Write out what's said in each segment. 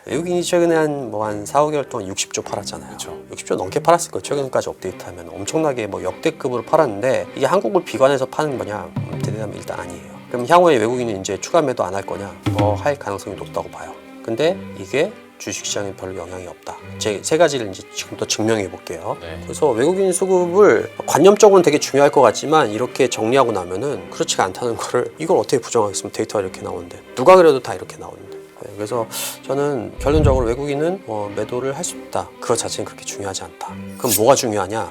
외국인이 최근에 한 4, 5개월 동안 60조 팔았잖아요. 그렇죠. 60조 넘게 팔았을 거예요. 최근까지 업데이트하면 엄청나게 뭐 역대급으로 팔았는데 이게 한국을 비관해서 파는 거냐? 대단하면 일단 아니에요. 그럼 향후에 외국인은 이제 추가 매도 안 할 거냐? 할 가능성이 높다고 봐요. 근데 이게 주식시장에 별로 영향이 없다. 제 세 가지를 이제 지금부터 증명해 볼게요. 네. 그래서 외국인 수급을 관념적으로는 되게 중요할 것 같지만 이렇게 정리하고 나면은 그렇지가 않다는 거를 이걸 어떻게 부정하겠습니까? 데이터가 이렇게 나오는데 누가 그래도 다 이렇게 나오는데. 그래서 저는 결론적으로 외국인은 매도를 할 수 있다. 그것 자체는 그렇게 중요하지 않다. 그럼 뭐가 중요하냐?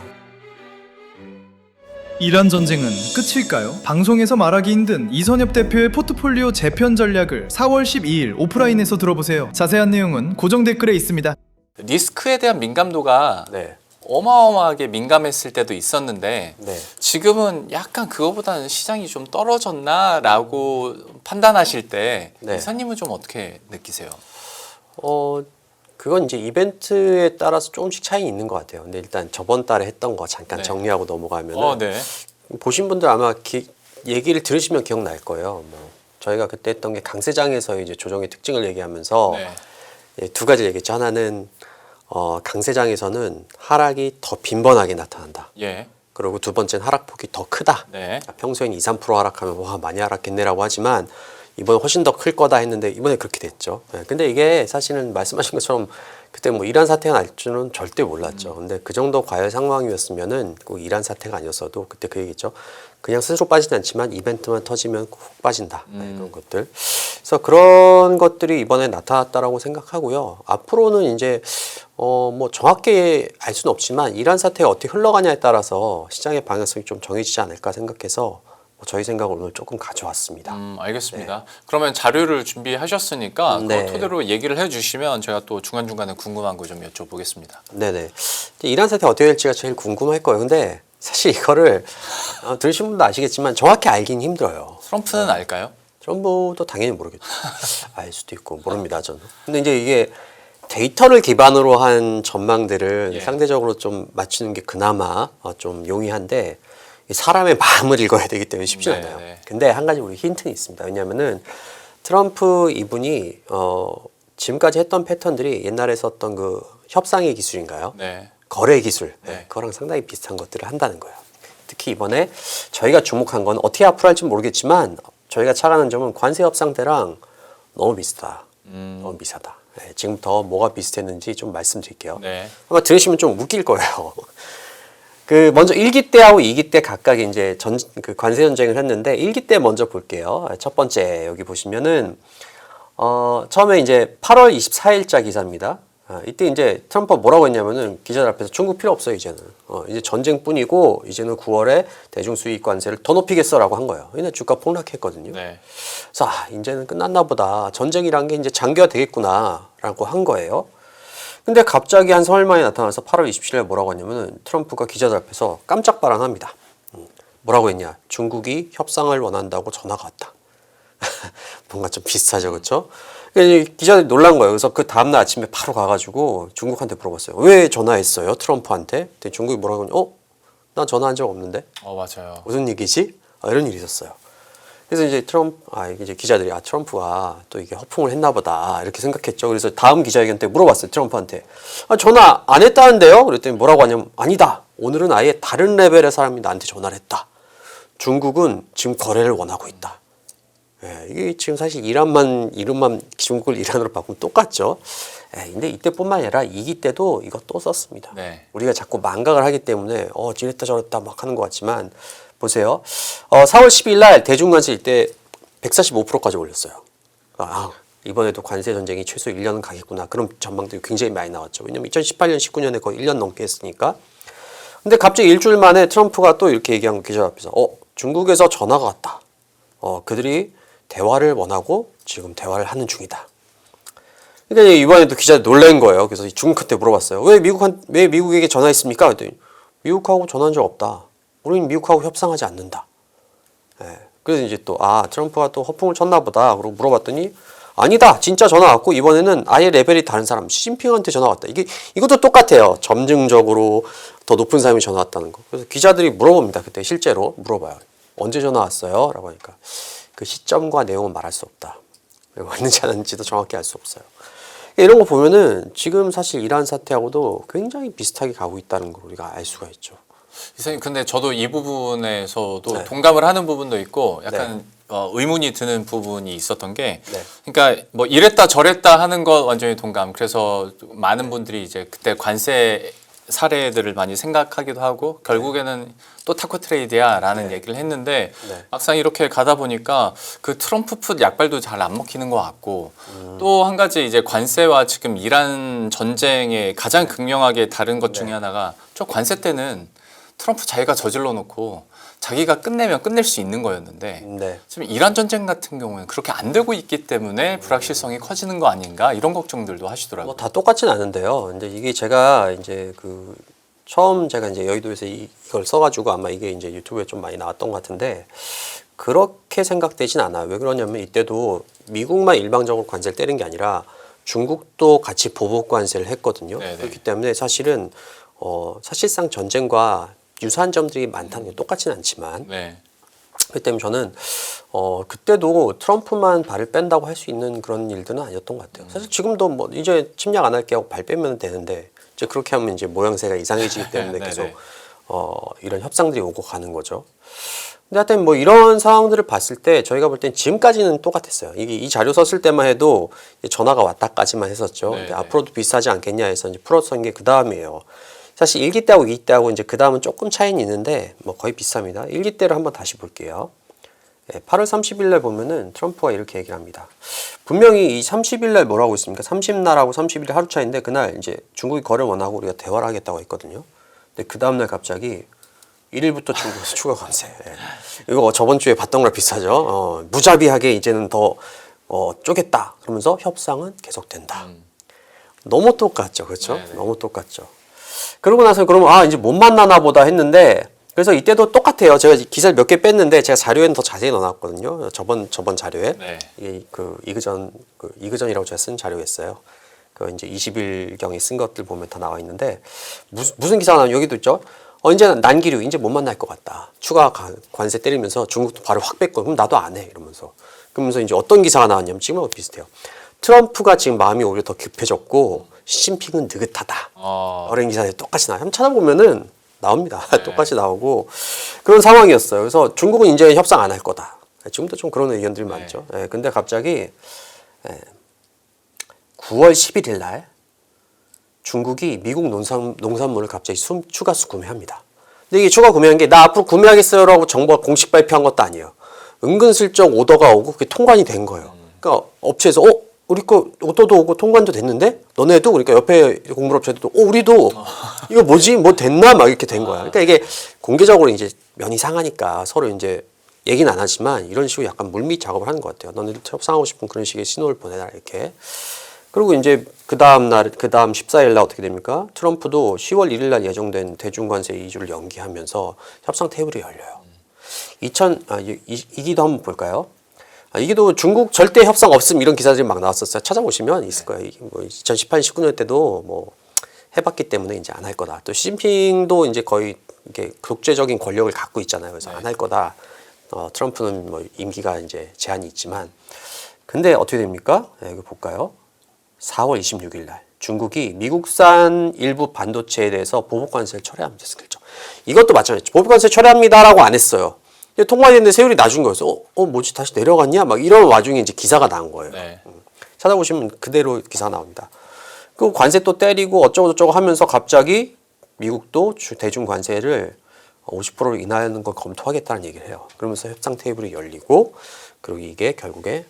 이란 전쟁은 끝일까요? 방송에서 말하기 힘든 이선엽 대표의 포트폴리오 재편 전략을 4월 12일 오프라인에서 들어보세요. 자세한 내용은 고정 댓글에 있습니다. 리스크에 대한 민감도가 네. 어마어마하게 민감했을 때도 있었는데 네. 지금은 약간 그거보다는 시장이 좀 떨어졌나라고 판단하실 때 네. 이사님은 좀 어떻게 느끼세요? 그건 이제 이벤트에 따라서 조금씩 차이 있는 것 같아요. 근데 일단 저번 달에 했던 거 잠깐 네. 정리하고 넘어가면은 네. 보신 분들 아마 얘기를 들으시면 기억날 거예요. 뭐 저희가 그때 했던 게 강세장에서 이제 조정의 특징을 얘기하면서 네. 두 가지 얘기했죠. 하나는 강세장에서는 하락이 더 빈번하게 나타난다. 예. 그리고 두 번째는 하락폭이 더 크다. 네. 평소엔 2, 3% 하락하면 와 많이 하락했네라고 하지만 이번에 훨씬 더 클 거다 했는데 이번에 그렇게 됐죠. 근데 이게 사실은 말씀하신 것처럼 그때 뭐 이란 사태가 날 줄은 절대 몰랐죠. 근데 그 정도 과열 상황이었으면은 꼭 이란 사태가 아니었어도 그때 그 얘기죠. 그냥 스스로 빠지지 않지만 이벤트만 터지면 훅 빠진다. 그런 것들. 그래서 그런 것들이 이번에 나타났다라고 생각하고요. 앞으로는 이제 뭐 정확히 알 수는 없지만 이란 사태가 어떻게 흘러가냐에 따라서 시장의 방향성이 좀 정해지지 않을까 생각해서 저희 생각을 오늘 조금 가져왔습니다. 알겠습니다. 네. 그러면 자료를 준비하셨으니까 네. 그 토대로 얘기를 해주시면 제가 또 중간중간에 궁금한 거 좀 여쭤보겠습니다. 네네. 이란 사태 어떻게 될지가 제일 궁금할 거예요. 근데 사실 이거를 들으신 분도 아시겠지만 정확히 알긴 힘들어요. 트럼프는 알까요? 트럼프도 당연히 모르겠죠. 알 수도 있고 모릅니다 저는. 근데 이제 이게 데이터를 기반으로 한 전망들을 예. 상대적으로 좀 맞추는 게 그나마 좀 용이한데 사람의 마음을 읽어야 되기 때문에 쉽지 네, 않아요. 네. 근데 한 가지 우리 힌트는 있습니다. 왜냐하면은 트럼프 이분이 지금까지 했던 패턴들이 옛날에 썼던 그 협상의 기술인가요? 네. 거래 기술, 네. 그거랑 상당히 비슷한 것들을 한다는 거예요. 특히 이번에 저희가 주목한 건 어떻게 앞으로 할지 모르겠지만 저희가 착안한 점은 관세 협상 때랑 너무 비슷하다. 너무 비슷하다. 지금부터 뭐가 비슷했는지 좀 말씀드릴게요. 네. 아마 들으시면 좀 웃길 거예요. 먼저 1기 때하고 2기 때 각각 이제 관세 전쟁을 했는데 1기 때 먼저 볼게요. 첫 번째 여기 보시면은 처음에 이제 8월 24일자 기사입니다. 이때 이제 트럼프가 뭐라고 했냐면은 기자들 앞에서 중국 필요 없어요 이제는. 이제 전쟁뿐이고 이제는 9월에 대중 수입 관세를 더 높이겠어라고 한 거예요. 근데 주가 폭락했거든요. 네. 자, 이제는 끝났나 보다. 전쟁이란 게 이제 장기화 되겠구나라고 한 거예요. 근데 갑자기 한 3일 만에 나타나서 8월 27일에 뭐라고 했냐면은 트럼프가 기자들 앞에서 깜짝 발언합니다. 뭐라고 했냐? 중국이 협상을 원한다고 전화가 왔다. 뭔가 좀 비슷하죠, 그렇죠? 기자들이 놀란 거예요. 그래서 그 다음날 아침에 바로 가가지고 중국한테 물어봤어요. 왜 전화했어요, 트럼프한테? 근데 중국이 뭐라고 하냐? 난 전화한 적 없는데? 맞아요. 무슨 얘기지? 이런 일이 있었어요. 그래서 이제 이제 기자들이 트럼프가 또 이게 허풍을 했나 보다 이렇게 생각했죠. 그래서 다음 기자회견 때 물어봤어요. 트럼프한테. 전화 안 했다는데요? 그랬더니 뭐라고 하냐면 아니다. 오늘은 아예 다른 레벨의 사람이 나한테 전화를 했다. 중국은 지금 거래를 원하고 있다. 이게 지금 사실 이름만 중국을 이란으로 바꾸면 똑같죠. 근데 이때뿐만 아니라 2기 때도 이거 또 썼습니다. 네. 우리가 자꾸 망각을 하기 때문에 이랬다 저랬다 막 하는 것 같지만 보세요. 4월 10일 날 대중관세 이때 145%까지 올렸어요. 이번에도 관세 전쟁이 최소 1년은 가겠구나. 그런 전망들이 굉장히 많이 나왔죠. 왜냐면 2018년, 19년에 거의 1년 넘게 했으니까. 근데 갑자기 일주일 만에 트럼프가 또 이렇게 얘기한 거 기자 앞에서 중국에서 전화가 왔다. 그들이 대화를 원하고 지금 대화를 하는 중이다. 그러니까 이번에도 기자들 놀란 거예요. 그래서 중국한테 물어봤어요. 왜 미국에게 전화했습니까? 그랬더니 미국하고 전화한 적 없다. 우리는 미국하고 협상하지 않는다. 그래서 이제 또 트럼프가 또 허풍을 쳤나 보다. 그러고 물어봤더니 아니다. 진짜 전화 왔고 이번에는 아예 레벨이 다른 사람 시진핑한테 전화 왔다. 이것도 똑같아요. 점증적으로 더 높은 사람이 전화 왔다는 거. 그래서 기자들이 물어봅니다. 그때 실제로 물어봐요. 언제 전화 왔어요? 라고 하니까 그 시점과 내용은 말할 수 없다. 왜 왔는지 안 왔는지도 정확히 알 수 없어요. 이런 거 보면은 지금 사실 이란 사태하고도 굉장히 비슷하게 가고 있다는 걸 우리가 알 수가 있죠. 이사님, 근데 저도 이 부분에서도 네. 동감을 하는 부분도 있고 약간 의문이 드는 부분이 있었던 게, 네. 그러니까 뭐 이랬다 저랬다 하는 거 완전히 동감. 그래서 많은 분들이 이제 그때 관세 사례들을 많이 생각하기도 하고 결국에는 또 타코 트레이드야라는 얘기를 했는데 네. 막상 이렇게 가다 보니까 그 트럼프 풋 약발도 잘 안 먹히는 것 같고 또 한 가지 이제 관세와 지금 이란 전쟁에 가장 극명하게 다른 것 중에 하나가 저 관세 때는 트럼프 자기가 저질러 놓고 자기가 끝내면 끝낼 수 있는 거였는데 네. 지금 이란 전쟁 같은 경우는 그렇게 안 되고 있기 때문에 불확실성이 커지는 거 아닌가 이런 걱정들도 하시더라고요. 뭐 다 똑같진 않은데요. 이제 이게 제가 이제 그 처음 제가 이제 여의도에서 이걸 써가지고 아마 이게 이제 유튜브에 좀 많이 나왔던 것 같은데 그렇게 생각되진 않아요. 왜 그러냐면 이때도 미국만 일방적으로 관세를 때린 게 아니라 중국도 같이 보복 관세를 했거든요. 네네. 그렇기 때문에 사실은 사실상 전쟁과 유사한 점들이 많다는 게 똑같지는 않지만 네. 그렇기 때문에 저는 그때도 트럼프만 발을 뺀다고 할 수 있는 그런 일들은 아니었던 것 같아요. 사실 지금도 뭐 이제 침략 안 할게 하고 발 빼면 되는데 이제 그렇게 하면 이제 모양새가 이상해지기 때문에 네네. 계속 이런 협상들이 오고 가는 거죠. 근데 하여튼 뭐 이런 상황들을 봤을 때 저희가 볼 땐 지금까지는 똑같았어요. 이 자료 썼을 때만 해도 전화가 왔다까지만 했었죠. 네네. 근데 앞으로도 비슷하지 않겠냐 해서 이제 풀어선 게 그 다음이에요. 사실 1기 때하고 2기 때하고 이제 그 다음은 조금 차이는 있는데 뭐 거의 비슷합니다. 1기 때를 한번 다시 볼게요. 8월 30일 날 보면은 트럼프가 이렇게 얘기를 합니다. 분명히 이 30일 날 뭐라고 했습니까? 30날하고 31일 하루 차인데 그날 이제 중국이 거래를 원하고 우리가 대화를 하겠다고 했거든요. 근데 그 다음날 갑자기 1일부터 중국에서 추가 관세. 이거 저번 주에 봤던 거랑 비슷하죠. 무자비하게 이제는 더 쪼겠다. 그러면서 협상은 계속된다. 너무 똑같죠. 그렇죠? 네네. 너무 똑같죠. 그러고 나서 그러면 이제 못 만나나 보다 했는데 그래서 이때도 똑같아요. 제가 기사를 몇 개 뺐는데 제가 자료에는 더 자세히 넣어놨거든요. 저번 자료에 네. 이그전이라고 제가 쓴 자료였어요. 그 이제 20일경에 쓴 것들 보면 다 나와 있는데 무슨 기사가 나오면 여기도 있죠. 이제는 난기류 이제 못 만날 것 같다. 추가 관세 때리면서 중국도 발을 확 뺐고 그럼 나도 안 해 그러면서 이제 어떤 기사가 나왔냐면 지금하고 비슷해요. 트럼프가 지금 마음이 오히려 더 급해졌고 시진핑은 느긋하다. 어린 기사들이 똑같이 나와요. 한번 찾아보면은 나옵니다. 네. 똑같이 나오고 그런 상황이었어요. 그래서 중국은 이제 협상 안 할 거다. 지금도 좀 그런 의견들이 많죠. 근데 갑자기 9월 11일 날 중국이 미국 농산물을 갑자기 추가 구매합니다. 근데 이게 추가 구매한 게 나 앞으로 구매하겠어요라고 정부가 공식 발표한 것도 아니에요. 은근슬쩍 오더가 오고 그게 통관이 된 거예요. 그러니까 업체에서 우리 거 오더도 오고 통관도 됐는데 너네도 그러니까 옆에 공물업체도 우리도 이거 뭐지 뭐 됐나 막 이렇게 된 거야. 그러니까 이게 공개적으로 이제 면이 상하니까 서로 이제 얘기는 안 하지만 이런 식으로 약간 물밑 작업을 하는 것 같아요. 너네들 협상하고 싶은 그런 식의 신호를 보내라 이렇게. 그리고 이제 그 다음 14일 날 어떻게 됩니까? 트럼프도 10월 1일 날 예정된 대중관세 2주를 연기하면서 협상 테이블이 열려요. 이기도 한번 볼까요? 이기도 중국 절대 협상 없음 이런 기사들이 막 나왔었어요. 찾아보시면 있을 거예요. 이게 뭐 2018, 19년 때도 뭐 해봤기 때문에 이제 안 할 거다. 또 시진핑도 이제 거의 이게 독재적인 권력을 갖고 있잖아요. 그래서 안 할 거다. 트럼프는 뭐 임기가 이제 제한이 있지만, 근데 어떻게 됩니까? 이거 볼까요? 4월 26일 날 중국이 미국산 일부 반도체에 대해서 보복 관세를 철회하면서 결정. 이것도 마찬가지죠. 보복 관세 철회합니다라고 안 했어요. 통과했는데 세율이 낮은 거였어. 뭐지 다시 내려갔냐? 막 이런 와중에 이제 기사가 나온 거예요. 네. 찾아보시면 그대로 기사 나옵니다. 그 관세 또 때리고 어쩌고저쩌고 하면서 갑자기 미국도 대중 관세를 50%로 인하하는 걸 검토하겠다는 얘기를 해요. 그러면서 협상 테이블이 열리고 그리고 이게 결국에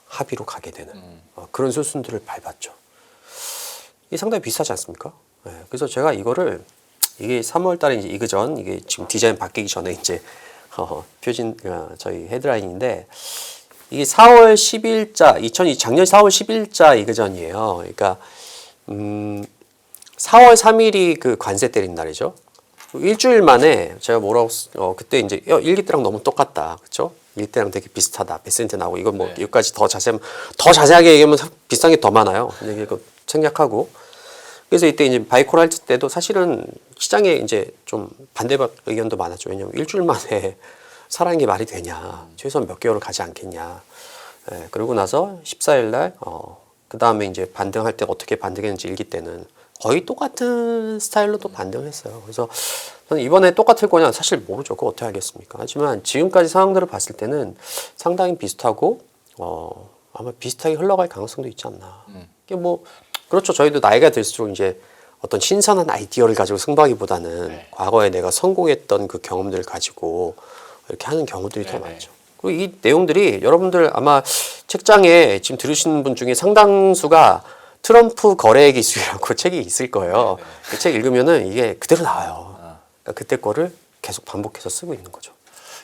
합의로 가게 되는 그런 수순들을 밟았죠. 이게 상당히 비슷하지 않습니까? 네, 그래서 제가 이게 3월달에 이제 이그전 이게 지금 디자인 바뀌기 전에 이제 표진 저희 헤드라인인데 이게 4월 10일자 작년 4월 10일자 이그전이에요. 그러니까 4월 3일이 그 관세 때린 날이죠. 일주일 만에 제가 그때 이제 1기 때랑 너무 똑같다. 그렇죠? 1기 때랑 되게 비슷하다. 베센트 나오고 이건 뭐 여기까지 더 자세하게 얘기하면 비싼 게 더 많아요. 근데 이거 생략하고 그래서 이때 이제 바이콜 할 때도 사실은 시장에 이제 좀 반대박 의견도 많았죠. 왜냐면 일주일 만에 사라는 게 말이 되냐. 최소한 몇 개월을 가지 않겠냐. 그러고 나서 14일 날 그 다음에 이제 반등할 때 어떻게 반등했는지 일기 때는 거의 똑같은 스타일로 또 반등을 했어요. 그래서 저는 이번에 똑같을 거냐 사실 모르죠. 그거 어떻게 알겠습니까? 하지만 지금까지 상황들을 봤을 때는 상당히 비슷하고 아마 비슷하게 흘러갈 가능성도 있지 않나. 이게 뭐 그렇죠. 저희도 나이가 들수록 이제 어떤 신선한 아이디어를 가지고 승부하기보다는 네. 과거에 내가 성공했던 그 경험들을 가지고 이렇게 하는 경우들이 더 네네. 많죠. 그리고 이 내용들이 여러분들 아마 책장에 지금 들으시는 분 중에 상당수가 트럼프 거래 기술이라고 책이 있을 거예요. 그 책 읽으면은 이게 그대로 나와요. 그러니까 그때 거를 계속 반복해서 쓰고 있는 거죠.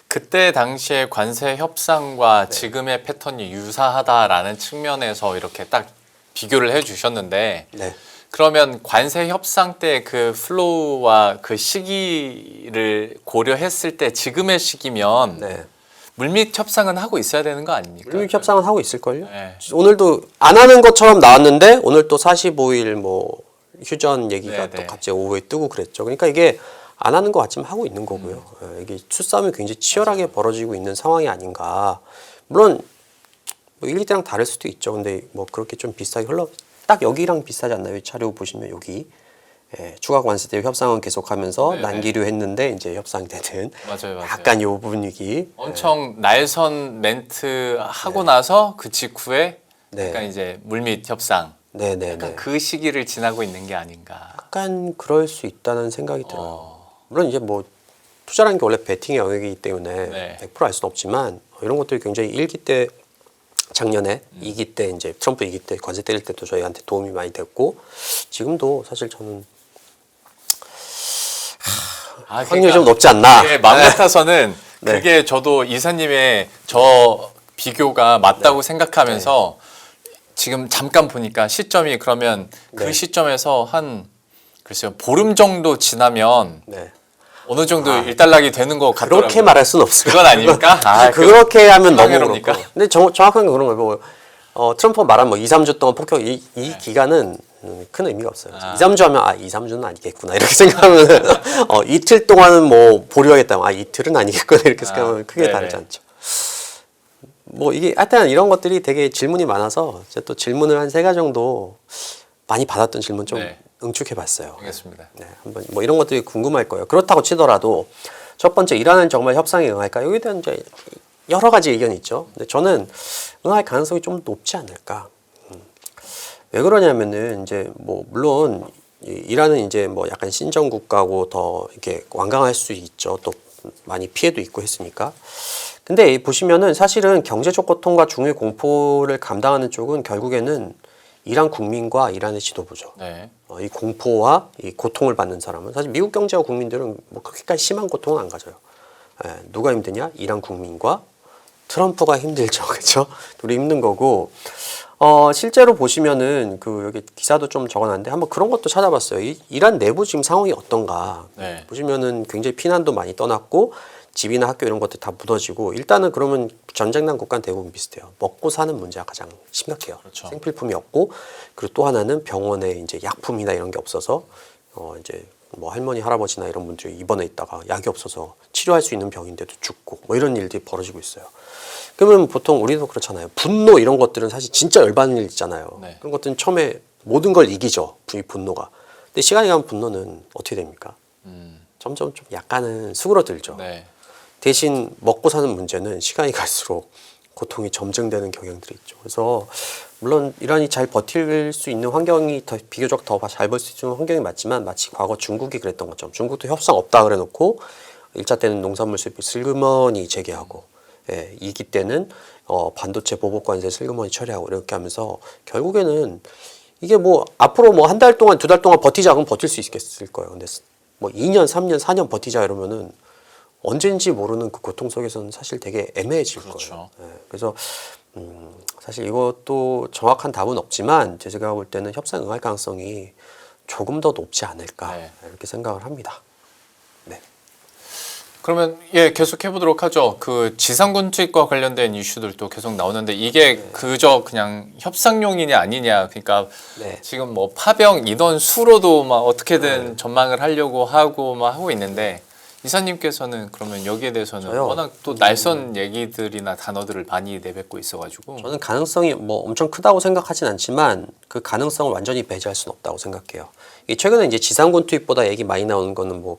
그때 당시에 관세 협상과 지금의 패턴이 유사하다라는 측면에서 이렇게 딱 비교를 해주셨는데 네. 그러면 관세 협상 때 그 플로우와 그 시기를 고려했을 때 지금의 시기면 네. 물밑 협상은 하고 있어야 되는 거 아닙니까? 물밑 협상은 하고 있을걸요? 네. 오늘도 안 하는 것처럼 나왔는데 오늘 또 45일 뭐 휴전 얘기가 네, 또 네. 갑자기 오후에 뜨고 그랬죠. 그러니까 이게 안 하는 것 같지만 하고 있는 거고요. 예, 이게 수싸움이 굉장히 치열하게 벌어지고 있는 상황이 아닌가. 물론 뭐 1, 2대랑 다를 수도 있죠. 근데 뭐 그렇게 좀 비슷하게 딱 여기랑 비슷하지 않나요? 이 자료 보시면 여기 추가 관세 때 협상은 계속하면서 네네. 난기류 했는데 이제 협상이 되든 맞아요. 약간 요 분위기. 엄청 날선 멘트 하고 나서 그 직후에 네. 약간 이제 물밑 협상 네네네. 약간 그 시기를 지나고 있는 게 아닌가. 약간 그럴 수 있다는 생각이 들어요. 물론 이제 뭐 투자라는 게 원래 베팅의 영역이기 때문에 네. 100%알 수는 없지만 이런 것들이 굉장히 1기 때 작년에 2기 때 이제 트럼프 2기 때 관세 때릴 때도 저희한테 도움이 많이 됐고 지금도 사실 저는 확률이 좀 높지 않나. 네, 마음 같아서는 네. 그게 저도 이사님의 저 비교가 맞다고 생각하면서 지금 잠깐 보니까 시점이 그러면 그 네. 시점에서 한 글쎄요 보름 정도 지나면 네. 어느 정도 일단락이 되는 것 같더라고요. 그렇게 말할 수는 없습니다. 그건 아닙니까? 그렇게 하면 너무 해롭니까? 그렇고. 근데 정확한 건 그런 거예요. 뭐, 트럼프가 말한 뭐 2, 3주 동안 폭격 이 기간은 큰 의미가 없어요. 2, 3주 하면 2, 3주는 아니겠구나 이렇게 생각하면 이틀 동안은 뭐 보류하겠다. 이틀은 아니겠구나 이렇게 생각하면 크게 네네. 다르지 않죠. 뭐 이게 하여튼 이런 것들이 되게 질문이 많아서 제가 또 질문을 한 3가지 정도 많이 받았던 질문 좀 네. 응축해봤어요. 알겠습니다. 네, 한번 뭐 이런 것들이 궁금할 거예요. 그렇다고 치더라도 첫 번째 이란은 정말 협상에 응할까? 여기에 대한 이제 여러 가지 의견이 있죠. 근데 저는 응할 가능성이 좀 높지 않을까? 왜 그러냐면은 이제 뭐 물론 이란은 이제 뭐 약간 신정 국가고 더 이렇게 완강할 수 있죠. 또 많이 피해도 있고 했으니까. 근데 보시면은 사실은 경제적 고통과 중의 공포를 감당하는 쪽은 결국에는 이란 국민과 이란의 지도부죠. 네. 이 공포와 이 고통을 받는 사람은 사실 미국 경제와 국민들은 뭐 그렇게까지 심한 고통은 안 가져요. 누가 힘드냐? 이란 국민과 트럼프가 힘들죠, 그렇죠? 둘이 힘든 거고. 실제로 보시면은 그 여기 기사도 좀 적어놨는데 한번 그런 것도 찾아봤어요. 이란 내부 지금 상황이 어떤가? 네. 보시면은 굉장히 피난도 많이 떠났고 집이나 학교 이런 것들 다 무너지고 일단은 그러면 전쟁난 국가는 대부분 비슷해요. 먹고 사는 문제가 가장 심각해요. 그렇죠. 생필품이 없고 그리고 또 하나는 병원에 이제 약품이나 이런 게 없어서 이제 뭐 할머니 할아버지나 이런 분들이 입원해 있다가 약이 없어서 치료할 수 있는 병인데도 죽고 뭐 이런 일들이 벌어지고 있어요. 그러면 보통 우리도 그렇잖아요. 분노 이런 것들은 사실 진짜 열받는 일 있잖아요. 네. 그런 것들은 처음에 모든 걸 이기죠. 이 분노가. 근데 시간이 가면 분노는 어떻게 됩니까? 점점 좀 약간은 수그러들죠. 네. 대신 먹고 사는 문제는 시간이 갈수록 고통이 점증되는 경향들이 있죠. 그래서 물론 이란이 잘 버틸 수 있는 환경이 더 비교적 더 잘 벌 수 있는 환경이 맞지만 마치 과거 중국이 그랬던 것처럼 중국도 협상 없다 그래놓고 1차 때는 농산물 수입을 슬그머니 재개하고 2기 때는 반도체 보복 관세 슬그머니 처리하고 이렇게 하면서 결국에는 이게 뭐 앞으로 뭐 한 달 동안 2달 동안 버티자 그러면 버틸 수 있겠을 거예요. 근데 뭐 2년, 3년, 4년 버티자 이러면은 언젠지 모르는 그 고통 속에서는 사실 되게 애매해질 그렇죠. 거예요. 그래서 사실 이것도 정확한 답은 없지만 제가 볼 때는 협상 응할 가능성이 조금 더 높지 않을까 이렇게 생각을 합니다. 네. 그러면 계속 해보도록 하죠. 그 지상군 투입과 관련된 이슈들도 계속 나오는데 이게 그저 그냥 협상용이냐 아니냐. 그러니까 지금 뭐 파병 인원 수로도 막 어떻게든 전망을 하려고 하고 막 하고 있는데 이사님께서는 그러면 여기에 대해서는 저요? 워낙 또 날선 얘기들이나 단어들을 많이 내뱉고 있어가지고 저는 가능성이 뭐 엄청 크다고 생각하진 않지만 그 가능성을 완전히 배제할 수는 없다고 생각해요. 이 최근에 이제 지상군 투입보다 얘기 많이 나오는 거는 뭐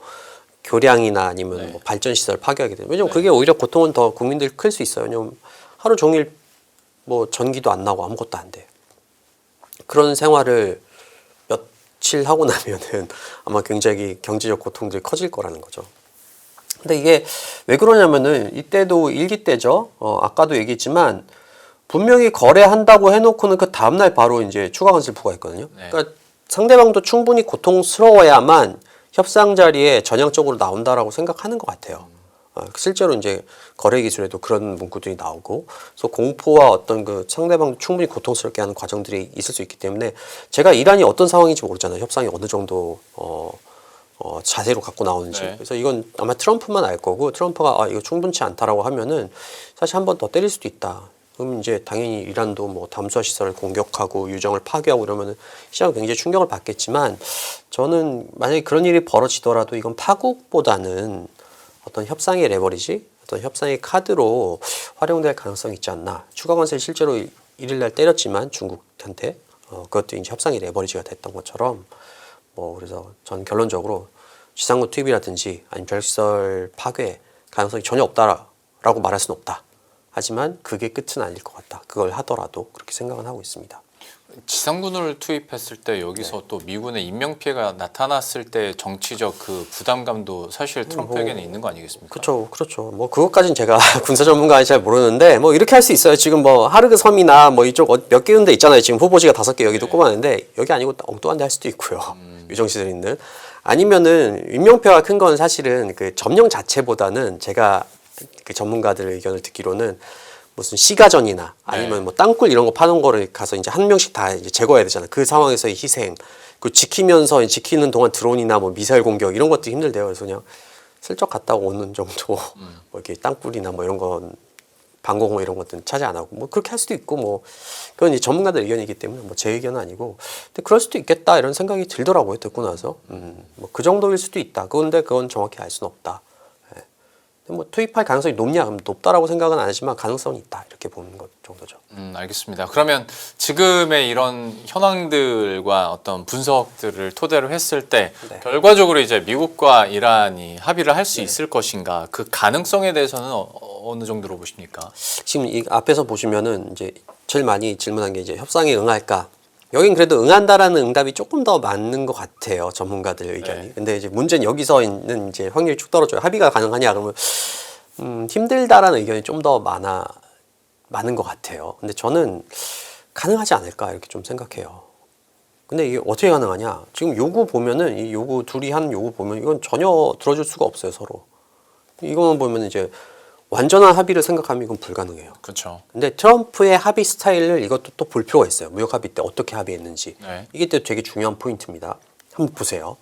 교량이나 아니면 네. 뭐 발전 시설 파괴하게 되는. 왜냐면 그게 오히려 고통은 더 국민들이 클 수 있어요. 왜냐면 하루 종일 뭐 전기도 안 나고 아무것도 안 돼. 그런 생활을 며칠 하고 나면은 아마 굉장히 경제적 고통들이 커질 거라는 거죠. 근데 이게 왜 그러냐면은 이때도 일기 때죠. 아까도 얘기했지만 분명히 거래한다고 해놓고는 그 다음날 바로 이제 추가 관세를 부과했거든요. 네. 그러니까 상대방도 충분히 고통스러워야만 협상 자리에 전향적으로 나온다라고 생각하는 것 같아요. 실제로 이제 거래 기술에도 그런 문구들이 나오고, 그래서 공포와 어떤 그 상대방도 충분히 고통스럽게 하는 과정들이 있을 수 있기 때문에 제가 이란이 어떤 상황인지 모르잖아요. 협상이 어느 정도 자세로 갖고 나오는지. 네. 그래서 이건 아마 트럼프만 알 거고, 트럼프가 이거 충분치 않다라고 하면은 사실 한 번 더 때릴 수도 있다. 그럼 이제 당연히 이란도 뭐 담수화 시설을 공격하고 유정을 파괴하고 이러면은 시장은 굉장히 충격을 받겠지만, 저는 만약에 그런 일이 벌어지더라도 이건 파국보다는 어떤 협상의 레버리지, 어떤 협상의 카드로 활용될 가능성이 있지 않나. 추가 관세를 실제로 1일날 때렸지만 중국한테 그것도 이제 협상의 레버리지가 됐던 것처럼, 뭐 그래서 전 결론적으로 지상군 투입이라든지 아니면 별시설 파괴 가능성이 전혀 없다라고 말할 수는 없다. 하지만 그게 끝은 아닐 것 같다. 그걸 하더라도 그렇게 생각은 하고 있습니다. 지상군을 투입했을 때 여기서 또 미군의 인명 피해가 나타났을 때 정치적 그 부담감도 사실 트럼프에게는 있는 거 아니겠습니까? 그렇죠, 그렇죠. 뭐 그것까지는 제가 군사 전문가는 잘 모르는데 뭐 이렇게 할 수 있어요. 지금 뭐 하르그 섬이나 뭐 이쪽 몇 개 군데 있잖아요. 지금 후보지가 5개 여기도 꼽았는데 여기 아니고 엉뚱한 데 할 수도 있고요. 유정시설 있는. 아니면은 인명피해가 큰 건 사실은 그 점령 자체보다는 제가 그 전문가들 의견을 듣기로는 무슨 시가전이나 아니면 뭐 땅굴 이런 거 파는 거를 가서 이제 한 명씩 다 이제 제거해야 되잖아요. 그 상황에서의 희생, 그 지키면서 지키는 동안 드론이나 뭐 미사일 공격 이런 것도 힘들대요. 그래서 그냥 슬쩍 갔다 오는 정도, 뭐 이렇게 땅굴이나 뭐 이런 건 방공호 이런 것들은 차지 안 하고 뭐 그렇게 할 수도 있고 뭐 그건 이제 전문가들 의견이기 때문에 뭐 제 의견은 아니고, 근데 그럴 수도 있겠다 이런 생각이 들더라고요. 듣고 나서 뭐 그 정도일 수도 있다. 그런데 그건 정확히 알 수는 없다. 뭐 투입할 가능성이 높냐? 그럼 높다라고 생각은 안 하지만 가능성이 있다. 이렇게 보는 것 정도죠. 알겠습니다. 그러면 지금의 이런 현황들과 어떤 분석들을 토대로 했을 때 네. 결과적으로 이제 미국과 이란이 합의를 할 수 있을 것인가? 그 가능성에 대해서는 어느 정도로 보십니까? 지금 이 앞에서 보시면은 이제 제일 많이 질문한 게 이제 협상에 응할까? 여긴 그래도 응한다라는 응답이 조금 더 맞는 것 같아요. 전문가들 의견이. 네. 근데 이제 문제는 여기서 있는 이제 확률이 쭉 떨어져요. 합의가 가능하냐? 그러면 힘들다라는 의견이 좀 더 많은 것 같아요. 근데 저는 가능하지 않을까 이렇게 좀 생각해요. 근데 이게 어떻게 가능하냐? 지금 요구 보면은 이 요구 둘이 한 요구 보면 이건 전혀 들어줄 수가 없어요, 서로. 이거만 보면 이제 완전한 합의를 생각하면 이건 불가능해요. 그렇죠. 근데 트럼프의 합의 스타일을 이것도 또 볼 필요가 있어요. 무역 합의 때 어떻게 합의했는지. 네. 이게 또 되게 중요한 포인트입니다. 한번 보세요.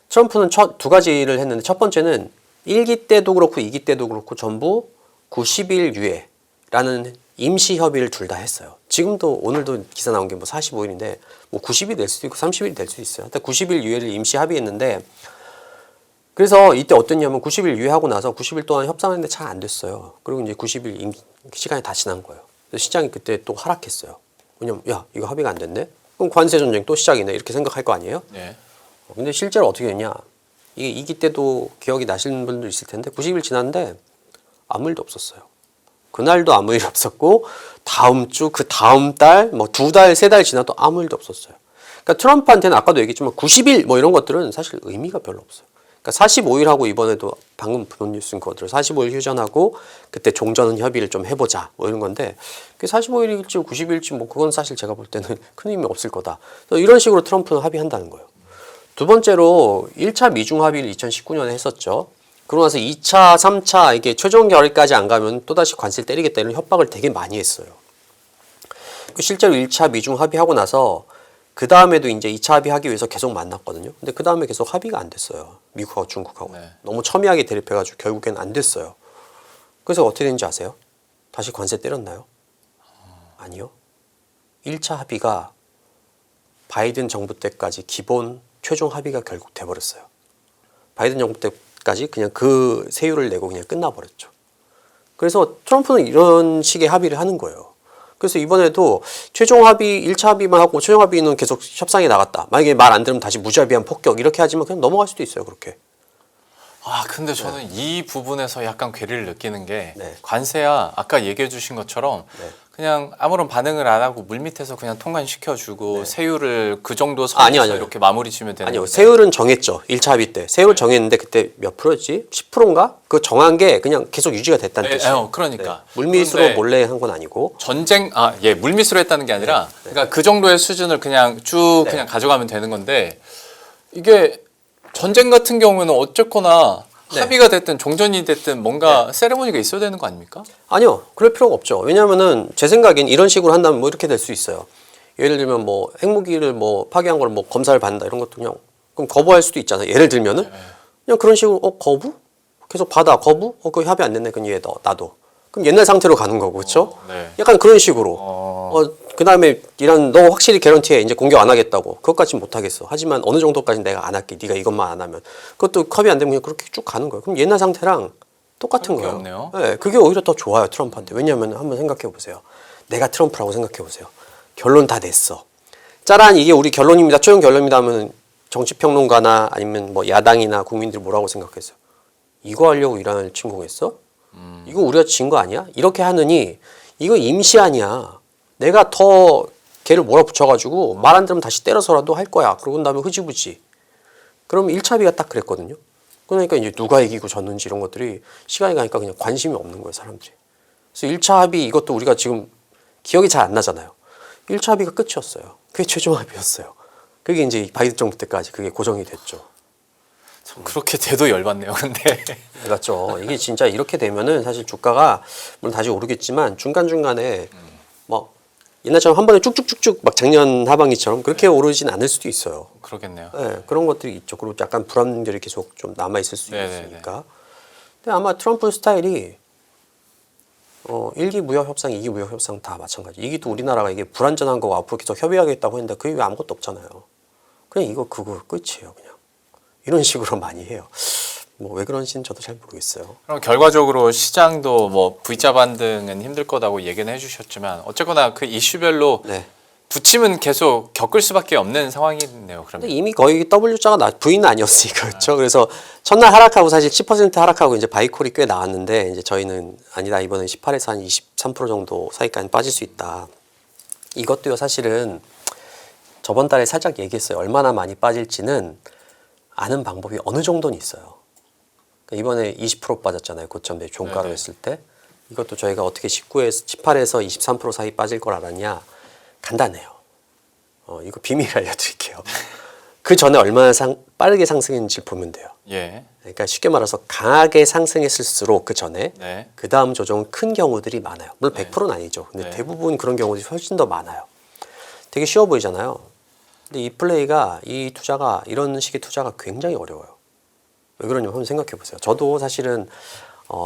트럼프는 두 가지를 했는데 첫 번째는 1기 때도 그렇고 2기 때도 그렇고 전부 90일 유예라는 임시 협의를 둘 다 했어요. 지금도 오늘도 기사 나온 게 뭐 45일인데 뭐 90일 될 수도 있고 30일이 될 수도 있어요. 일단 90일 유예를 임시 합의했는데, 그래서 이때 어땠냐면 90일 유예하고 나서 90일 동안 협상했는데 잘 안 됐어요. 그리고 이제 90일 시간이 다 지난 거예요. 그래서 시장이 그때 또 하락했어요. 왜냐면 야 이거 합의가 안 됐네? 그럼 관세 전쟁 또 시작이네 이렇게 생각할 거 아니에요? 네. 근데 실제로 어떻게 됐냐? 이게 2기 때도 기억이 나시는 분도 있을 텐데 90일 지났는데 아무 일도 없었어요. 그날도 아무 일 없었고 다음 주 그 다음 달 뭐 2달 3달 지나도 아무 일도 없었어요. 그러니까 트럼프한테는 아까도 얘기했지만 90일 뭐 이런 것들은 사실 의미가 별로 없어요. 그러니까 45일하고 이번에도 방금 보는 뉴스인 것들 45일 휴전하고 그때 종전 협의를 좀 해보자 뭐 이런 건데, 그게 45일일지 90일일지 뭐 그건 사실 제가 볼 때는 큰 의미 없을 거다. 이런 식으로 트럼프는 합의한다는 거예요. 두 번째로 1차 미중 합의를 2019년에 했었죠. 그러고 나서 2차, 3차 이게 최종 결의까지 안 가면 또다시 관세를 때리겠다 이런 협박을 되게 많이 했어요. 실제로 1차 미중 합의하고 나서 그 다음에도 이제 2차 합의하기 위해서 계속 만났거든요. 근데 그 다음에 계속 합의가 안 됐어요. 미국하고 중국하고. 네. 너무 첨예하게 대립해가지고 결국엔 안 됐어요. 그래서 어떻게 된지 아세요? 다시 관세 때렸나요? 아니요. 1차 합의가 바이든 정부 때까지 기본 최종 합의가 결국 돼버렸어요. 바이든 정부 때 까지 그냥 그 세율을 내고 그냥 끝나버렸죠. 그래서 트럼프는 이런 식의 합의를 하는 거예요. 그래서 이번에도 최종 합의, 1차 합의만 하고 최종 합의는 계속 협상에 나갔다. 만약에 말 안 들으면 다시 무자비한 폭격 이렇게 하지만 그냥 넘어갈 수도 있어요. 그렇게. 아, 근데 저는 이 부분에서 약간 괴리를 느끼는 게 네. 관세야 아까 얘기해 주신 것처럼 네. 그냥 아무런 반응을 안 하고 물밑에서 그냥 통관시켜주고 네. 세율을 그 정도 아니요, 선에서 아니요. 이렇게 마무리 지면 되는 아니요. 건데. 세율은 정했죠. 1차 합의 때. 세율을 정했는데 그때 몇 프로였지? 10%인가? 그 정한 게 그냥 계속 유지가 됐다는 네, 뜻이에요. 그러니까. 물밑으로 그런데 몰래 한 건 아니고. 물밑으로 했다는 게 아니라 그러니까 그 정도의 수준을 그냥 쭉 그냥 가져가면 되는 건데 이게 전쟁 같은 경우는 어쨌거나 합의가 됐든 종전이 됐든 뭔가 세레모니가 있어야 되는 거 아닙니까? 아니요. 그럴 필요가 없죠. 왜냐하면은 제 생각엔 이런 식으로 한다면 뭐 이렇게 될 수 있어요. 예를 들면 뭐 핵무기를 뭐 파괴한 걸 뭐 검사를 받는다 이런 것도 그냥 그럼 거부할 수도 있잖아요. 예를 들면은 그냥 그런 식으로 거부? 계속 받아 거부? 그 협의 안 됐네. 그럼 얘 나도. 그럼 옛날 상태로 가는 거고 그렇죠? 네. 약간 그런 식으로. 그다음에 이란 너 확실히 개런티해 이제 공격 안 하겠다고. 그것까지는 못 하겠어. 하지만 어느 정도까지 내가 안 할게. 네가 이것만 안 하면. 그것도 협의 안 되면 그냥 그렇게 쭉 가는 거예요. 그럼 옛날 상태랑 똑같은 그게 거예요. 없네요. 네, 그게 오히려 더 좋아요 트럼프한테. 왜냐하면 한번 생각해 보세요. 내가 트럼프라고 생각해 보세요. 결론 다 냈어. 짜란 이게 우리 결론입니다. 최종 결론입니다 하면 정치평론가나 아니면 뭐 야당이나 국민들이 뭐라고 생각했어요? 이거 하려고 이란을 침공했어? 이거 우리가 진 거 아니야? 이렇게 하느니 이거 임시아니야. 내가 더 걔를 몰아붙여가지고 말 안 들으면 다시 때려서라도 할 거야. 그러고 다음에 흐지부지. 그러면 1차 합의가 딱 그랬거든요. 그러니까 이제 누가 이기고 졌는지 이런 것들이 시간이 가니까 그냥 관심이 없는 거예요, 사람들이. 그래서 1차 합의 이것도 우리가 지금 기억이 잘 안 나잖아요. 1차 합의가 끝이었어요. 그게 최종 합의였어요. 그게 이제 바이든 정부 때까지 그게 고정이 됐죠. 참 그렇게 돼도 열받네요. 근데 맞죠. 이게 진짜 이렇게 되면은 사실 주가가 물론 다시 오르겠지만 중간중간에 뭐 옛날처럼 한 번에 쭉쭉쭉쭉 막 작년 하반기처럼 그렇게 오르진 않을 수도 있어요. 그러겠네요. 네, 그런 것들이 있죠. 그리고 약간 불안들이 계속 좀 남아 있을 수 네네네. 있으니까. 근데 아마 트럼프 스타일이 1기 무역 협상, 2기 무역 협상 다 마찬가지. 2기도 우리나라가 이게 불안전한 거고 앞으로 계속 협의하겠다고 했는데 그게 왜 아무것도 없잖아요. 그냥 이거 그거 끝이에요, 그냥. 이런 식으로 많이 해요. 뭐 왜 그런지는 저도 잘 모르겠어요. 그럼 결과적으로 시장도 뭐 V자 반등은 힘들 거다고 얘기는 해주셨지만 어쨌거나 그 이슈별로 네. 부침은 계속 겪을 수밖에 없는 상황이네요. 근데 그러면 이미 거의 W자가 V는 아니었으니까 그렇죠. 그래서 첫날 하락하고 사실 10% 하락하고 이제 바이콜이 꽤 나왔는데 이제 저희는 아니다 이번엔 18에서 한 23% 정도 사이까지 빠질 수 있다. 이것도요 사실은 저번 달에 살짝 얘기했어요. 얼마나 많이 빠질지는 아는 방법이 어느 정도는 있어요. 그러니까 이번에 20% 빠졌잖아요. 고점 대 종가로 네네. 했을 때 이것도 저희가 어떻게 18에서 23% 사이 빠질 걸 알았냐? 간단해요. 이거 비밀 알려드릴게요. 그 전에 얼마나 빠르게 상승했는지 보면 돼요. 예, 그러니까 쉽게 말해서 강하게 상승했을수록 그 전에 네, 그 다음 조정은 큰 경우들이 많아요. 물론 네. 100%는 아니죠. 근데 네. 대부분 그런 경우들이 훨씬 더 많아요. 되게 쉬워 보이잖아요. 근데 이 플레이가 이 투자가 이런 식의 투자가 굉장히 어려워요. 왜 그러냐면 한번 생각해 보세요. 저도 사실은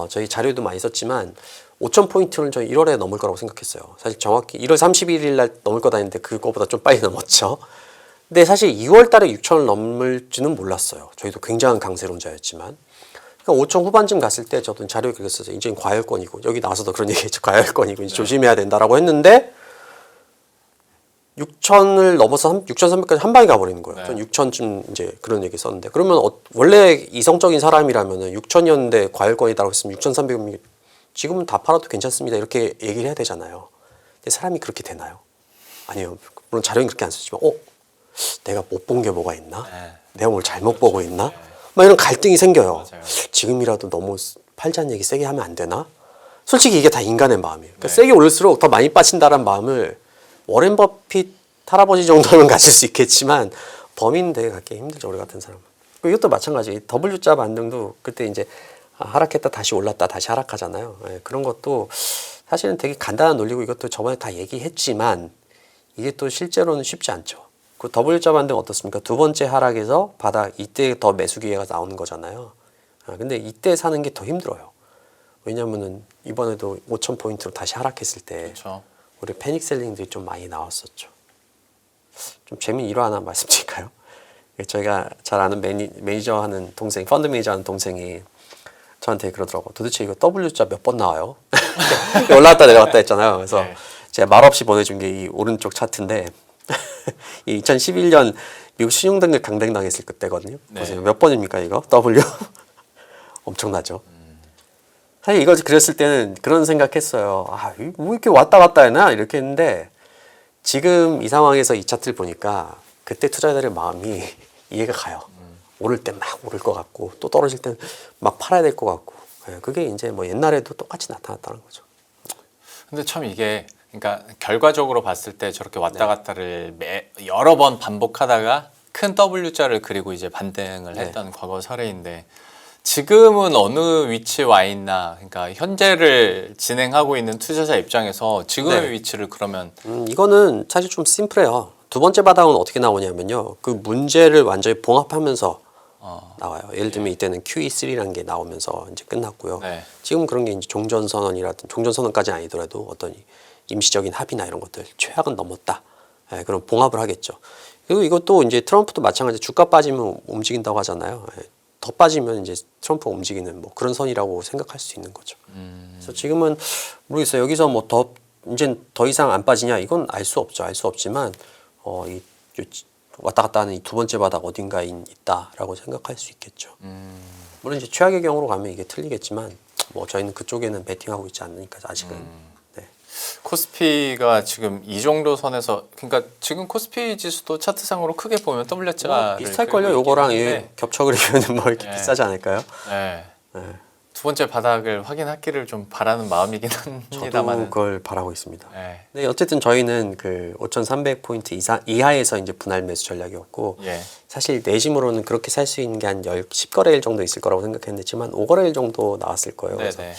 저희 자료도 많이 썼지만 5,000포인트는 저희 1월에 넘을 거라고 생각했어요. 사실 정확히 1월 31일 날 넘을 거다 했는데 그거보다 좀 빨리 넘었죠. 근데 사실 2월 달에 6,000을 넘을지는 몰랐어요. 저희도 굉장한 강세론자였지만. 그러니까 5,000 후반쯤 갔을 때 저도 자료에 그랬었어요. 이제 과열권이고 여기 나와서도 그런 얘기했죠. 과열권이고 이제 조심해야 된다라고 했는데 6,000을 넘어서 6,300까지 한 방에 가버리는 거예요. 네. 전 6,000쯤 이제 그런 얘기 썼는데 그러면 원래 이성적인 사람이라면은 6,000년대 과열권이다라고 했으면 6,300은 지금은 다 팔아도 괜찮습니다. 이렇게 얘기를 해야 되잖아요. 근데 사람이 그렇게 되나요? 아니요. 물론 자료는 그렇게 안 썼지만 내가 못 본 게 뭐가 있나? 네. 내가 뭘 잘못 보고 있나? 막 이런 갈등이 생겨요. 맞아요. 지금이라도 너무 팔자는 얘기 세게 하면 안 되나? 솔직히 이게 다 인간의 마음이에요. 그러니까 네. 세게 올릴수록 더 많이 빠진다는 마음을 워렌 버핏 할아버지 정도는 가질 수 있겠지만 범인인데 갖기 힘들죠. 우리 같은 사람은. 이것도 마찬가지. W자 반등도 그때 이제 하락했다 다시 올랐다 다시 하락하잖아요. 그런 것도 사실은 되게 간단한 논리고 이것도 저번에 다 얘기했지만 이게 또 실제로는 쉽지 않죠. 그 W자 반등 어떻습니까? 두 번째 하락에서 바닥 이때 더 매수 기회가 나오는 거잖아요. 근데 이때 사는 게 더 힘들어요. 왜냐면은 이번에도 5,000포인트로 다시 하락했을 때 그렇죠. 우리 패닉 셀링들이 좀 많이 나왔었죠. 좀 재미있는 일화 하나 말씀드릴까요? 저희가 잘 아는 매니저 하는 동생, 펀드 매니저 하는 동생이 저한테 그러더라고. 도대체 이거 W자 몇 번 나와요? 올라갔다 내려갔다 했잖아요. 그래서 네. 제가 말없이 보내준 게 이 오른쪽 차트인데 이 2011년 미국 신용등급 강등당했을 그때거든요. 네. 보세요. 몇 번입니까 이거? W 엄청나죠. 사실 이거 그렸을 때는 그런 생각했어요. 아, 왜 이렇게 왔다 갔다 했나 이렇게 했는데 지금 이 상황에서 이 차트를 보니까 그때 투자자들의 마음이 이해가 가요. 오를 때 막 오를 것 같고 또 떨어질 때 막 팔아야 될 것 같고 그게 이제 뭐 옛날에도 똑같이 나타났다는 거죠. 근데 참 이게 그러니까 결과적으로 봤을 때 저렇게 왔다 갔다를 여러 번 반복하다가 큰 W자를 그리고 이제 반등을 했던 과거 사례인데 지금은 어느 위치에 와 있나 그러니까 현재를 진행하고 있는 투자자 입장에서 지금의 네. 위치를 그러면 이거는 사실 좀 심플해요. 두 번째 바닥은 어떻게 나오냐면요. 그 문제를 완전히 봉합하면서 나와요. 예를 들면 이때는 QE3라는 게 나오면서 이제 끝났고요. 네. 지금 그런 게 이제 종전선언이라든 종전선언까지는 아니더라도 어떤 임시적인 합의나 이런 것들 최악은 넘었다. 그럼 봉합을 하겠죠. 그리고 이것도 이제 트럼프도 마찬가지 주가 빠지면 움직인다고 하잖아요. 더 빠지면 이제 트럼프가 움직이는 뭐 그런 선이라고 생각할 수 있는 거죠. 그래서 지금은 모르겠어요. 여기서 뭐 이제 더 이상 안 빠지냐 이건 알 수 없죠. 알 수 없지만 이 왔다 갔다 하는 이 두 번째 바닥 어딘가에 있다라고 생각할 수 있겠죠. 물론 이제 최악의 경우로 가면 이게 틀리겠지만 뭐 저희는 그쪽에는 베팅하고 있지 않으니까 아직은. 네. 코스피가 지금 이 정도 선에서 그러니까 지금 코스피 지수도 차트상으로 크게 보면 WH가 비슷할걸요. 요거랑 겹쳐 그리면 뭐 이렇게 네. 비싸지 않을까요? 네. 네. 두 번째 바닥을 확인하기를 좀 바라는 마음이긴 저도 합니다만. 그걸 바라고 있습니다. 네. 네, 어쨌든 저희는 그 5,300포인트 이하에서 이제 분할 매수 전략이었고 예. 사실 내심으로는 그렇게 살 수 있는 게 한 10거래일 정도 있을 거라고 생각했는데지만 5거래일 정도 나왔을 거예요. 그래서 네네.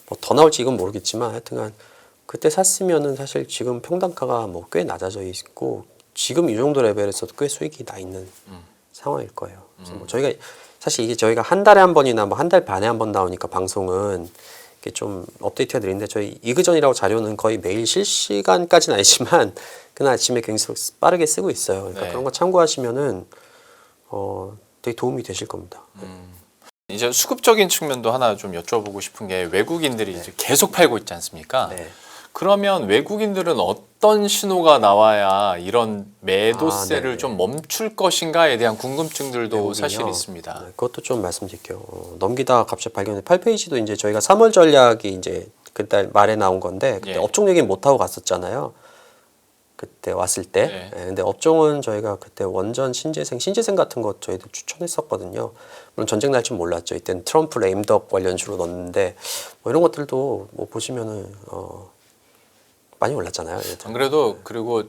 뭐 더 나올지 이건 모르겠지만 하여튼간 그때 샀으면은 사실 지금 평단가가 뭐 꽤 낮아져 있고 지금 이 정도 레벨에서도 꽤 수익이 나 있는 상황일 거예요. 그래서 뭐 저희가 사실 이게 저희가 한 달에 한 번이나 뭐 한 달 반에 한 번 나오니까 방송은 이게 좀 업데이트가 느린데 저희 이그전이라고 자료는 거의 매일 실시간까지는 아니지만 그날 아침에 굉장히 빠르게 쓰고 있어요. 그러니까 네. 그런 거 참고하시면은 되게 도움이 되실 겁니다. 이제 수급적인 측면도 하나 좀 여쭤보고 싶은 게 외국인들이 이제 계속 팔고 있지 않습니까? 네. 그러면 외국인들은 어떤 신호가 나와야 이런 매도세를 네네. 좀 멈출 것인가에 대한 궁금증들도 외국인이요? 사실 있습니다. 네, 그것도 좀 말씀드릴게요. 넘기다가 갑자기 발견해 8페이지도 이제 저희가 3월 전략이 이제 그달 말에 나온 건데 그때 예. 업종 얘기는 못 하고 갔었잖아요. 그때 왔을 때. 네. 근데 업종은 저희가 그때 원전 신재생 같은 거 저희도 추천했었거든요. 물론 전쟁 날 줄 몰랐죠. 이때는 트럼프 레임덕 관련주로 넣었는데 뭐 이런 것들도 뭐 보시면은 많이 올랐잖아요. 안 그래도 그리고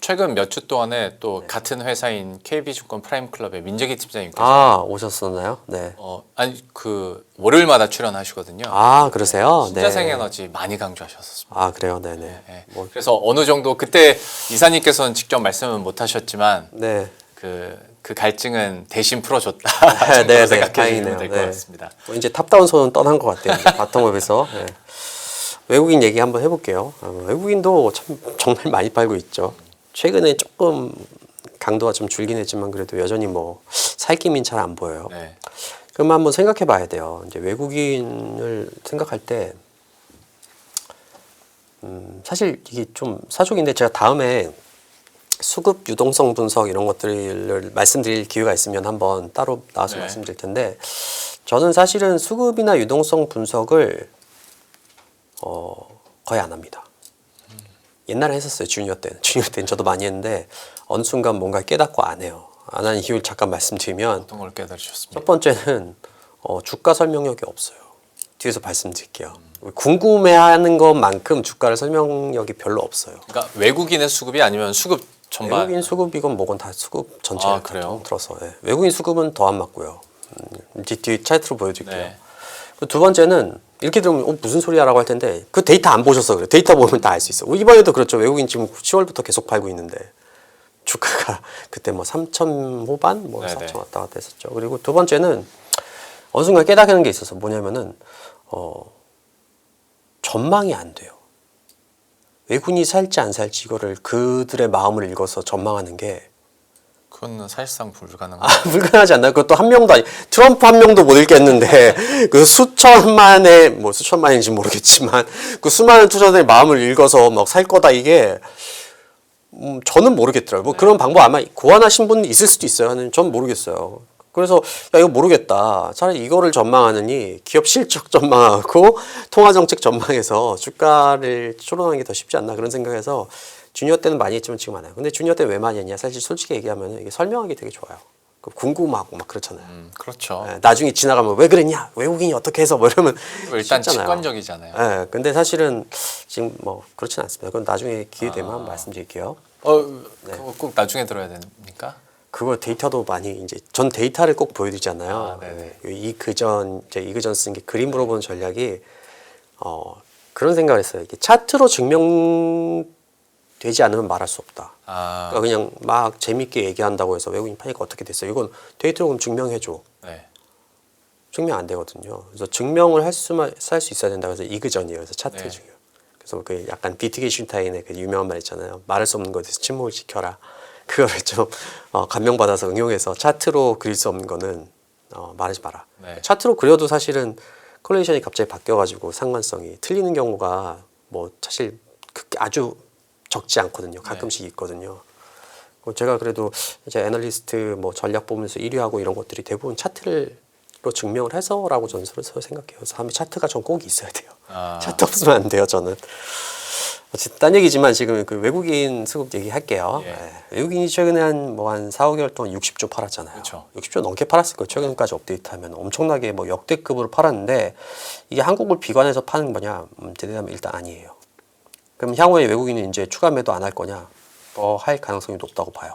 최근 몇 주 동안에 또 같은 회사인 KB증권 프라임클럽의 민재기 팀장님께서 아 오셨었나요? 네. 아니 그 월요일마다 출연하시거든요. 아 그러세요? 신재생 에너지 많이 강조하셨습니다. 아 그래요, 네네. 네. 뭐, 그래서 어느 정도 그때 이사님께서는 직접 말씀은 못하셨지만 네. 그 갈증은 대신 풀어줬다 네, 정도로 네, 생각해 다행이네요. 주시면 될 것 네. 같습니다. 뭐 이제 탑다운 손은 떠난 것 같아요. 이제 바텀업에서. 네. 외국인 얘기 한번 해볼게요. 외국인도 참 정말 많이 팔고 있죠. 최근에 조금 강도가 좀 줄긴 했지만 그래도 여전히 뭐 살김은 잘 안 보여요. 네. 그럼 한번 생각해 봐야 돼요. 이제 외국인을 생각할 때 사실 이게 좀 사족인데 제가 다음에 수급 유동성 분석 이런 것들을 말씀드릴 기회가 있으면 한번 따로 나와서 네. 말씀드릴 텐데 저는 사실은 수급이나 유동성 분석을 거의 안 합니다. 옛날에 했었어요. 주니어 때는. 주니어 때는 저도 많이 했는데 어느 순간 뭔가 깨닫고 안 해요. 안 하는 이유를 잠깐 말씀드리면 어떤 걸 깨달으셨습니까? 첫 번째는 주가 설명력이 없어요. 뒤에서 말씀드릴게요. 궁금해하는 것만큼 주가를 설명력이 별로 없어요. 그러니까 외국인의 수급이 아니면 수급 전반. 외국인 수급이건 뭐건 다 수급 전체를 그래요? 통틀어서 외국인 수급은 더 안 맞고요. 뒤 차트로 보여드릴게요. 네. 두 번째는 이렇게 들으면 무슨 소리야라고 할 텐데 그 데이터 안 보셔서 그래요. 데이터 보면 다 알 수 있어. 이번에도 그렇죠. 외국인 지금 10월부터 계속 팔고 있는데 주가가 그때 뭐 3천 후반 뭐 네네. 4천 왔다 갔다 했었죠. 그리고 두 번째는 어느 순간 깨닫는 게 있어서 뭐냐면은 전망이 안 돼요. 외국인이 살지 안 살지 이거를 그들의 마음을 읽어서 전망하는 게 그건 사실상 불가능한. 불가능하지 않나요? 그것도 한 명도 아니, 트럼프 한 명도 못 읽겠는데, 그 수천만의, 뭐 수천만인지 모르겠지만, 그 수많은 투자자들의 마음을 읽어서 막 살 거다, 이게, 저는 모르겠더라고요. 뭐 그런 방법 아마 고안하신 분 있을 수도 있어요. 전 모르겠어요. 그래서, 야, 이거 모르겠다. 차라리 이거를 전망하느니 기업 실적 전망하고 통화정책 전망해서 주가를 추론하는 게 더 쉽지 않나 그런 생각해서 주니어 때는 많이 했지만 지금 안 해요. 근데 주니어 때는 왜 많이 했냐? 사실 솔직히 얘기하면 이게 설명하기 되게 좋아요. 궁금하고 막 그렇잖아요. 그렇죠. 예, 나중에 지나가면 왜 그랬냐? 외국인이 어떻게 해서 뭐 이러면 일단 쉽잖아요. 직관적이잖아요. 예, 근데 사실은 지금 뭐 그렇진 않습니다. 그건 나중에 기회 되면 한번 말씀드릴게요. 그거 꼭 나중에 들어야 됩니까? 그거 데이터도 많이 이제 전 데이터를 꼭 보여드리잖아요. 네네. 이 그전 쓴 게 그림으로 보는 전략이 그런 생각을 했어요. 이게 차트로 증명되지 않으면 말할 수 없다. 그러니까 그냥 막 재밌게 얘기한다고 해서 외국인 파니까 어떻게 됐어요? 이건 데이터로 그럼 증명해줘. 네. 증명 안 되거든요. 그래서 증명을 할 수 있어야 된다. 그래서 이그전이에요. 그래서 차트 네. 증명. 그래서 그 약간 비트겐슈타인의 그 유명한 말 있잖아요. 말할 수 없는 것에 대해서 침묵을 지켜라. 그거를 좀 감명받아서 응용해서 차트로 그릴 수 없는 거는 말하지 마라. 네. 차트로 그려도 사실은 컬레이션이 갑자기 바뀌어가지고 상관성이 틀리는 경우가 뭐 사실 아주 적지 않거든요. 가끔씩 있거든요. 제가 그래도 이제 애널리스트 뭐 전략 보면서 1위하고 이런 것들이 대부분 차트로 증명을 해서라고 저는 서로 생각해요. 그래서 다음에 차트가 전 꼭 있어야 돼요. 차트 없으면 안 돼요, 저는. 어쨌든 딴 얘기지만 지금 그 외국인 수급 얘기할게요. 예. 네. 외국인이 최근에 한 4-5개월 동안 60조 팔았잖아요. 그쵸. 60조 넘게 팔았을 거예요. 최근까지 업데이트하면 엄청나게 뭐 역대급으로 팔았는데 이게 한국을 비관해서 파는 거냐? 대답하면 일단 아니에요. 그럼 향후에 외국인은 이제 추가 매도 안 할 거냐? 할 가능성이 높다고 봐요.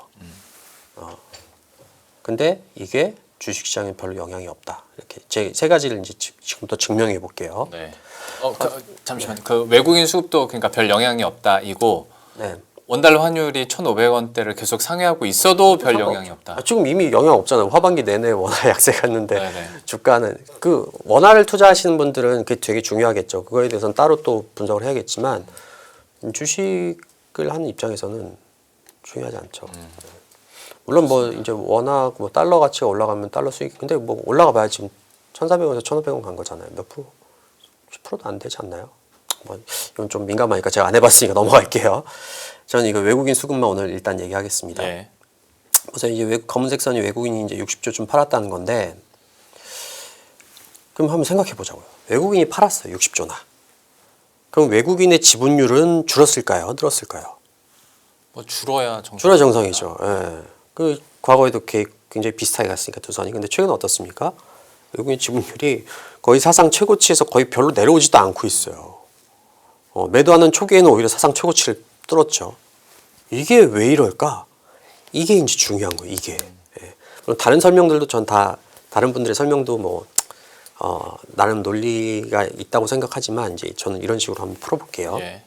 근데 이게 주식시장에 별로 영향이 없다. 이렇게 제 세 가지를 이제 지금부터 증명해 볼게요. 네. 잠시만. 그 외국인 수급도 그러니까 별 영향이 없다. 이고 네. 원달러 환율이 1,500원대를 계속 상회하고 있어도 별 영향이 없다. 지금 이미 영향 없잖아요. 하반기 내내 원화 약세 갔는데 네네. 주가는 그 원화를 투자하시는 분들은 그게 되게 중요하겠죠. 그거에 대해서는 따로 또 분석을 해야겠지만 주식을 하는 입장에서는 중요하지 않죠. 물론 뭐 이제 워낙 뭐 달러 가치가 올라가면 달러 수익 근데 뭐 올라가 봐야 지금 1,400원에서 1,500원 간 거잖아요. 몇 프로? 10%도 안 되지 않나요? 뭐 이건 좀 민감하니까 제가 안 해봤으니까 넘어갈게요. 저는 이거 외국인 수급만 오늘 일단 얘기하겠습니다. 네. 그래서 이제 검은색 선이 외국인이 이제 60조쯤 팔았다는 건데, 그럼 한번 생각해 보자고요. 외국인이 팔았어요, 60조나. 그럼 외국인의 지분율은 줄었을까요? 늘었을까요? 뭐 줄어야 정상. 줄어 정상이죠. 예. 그 과거에도 굉장히 비슷하게 갔으니까 두 선이. 근데 최근 어떻습니까? 외국인 지분율이 거의 사상 최고치에서 거의 별로 내려오지도 않고 있어요. 매도하는 초기에는 오히려 사상 최고치를 뚫었죠. 이게 왜 이럴까? 이게 이제 중요한 거예요. 이게. 예. 그럼 다른 설명들도 전 다 다른 분들의 설명도 뭐 나름 논리가 있다고 생각하지만 이제 저는 이런 식으로 한번 풀어볼게요. 예.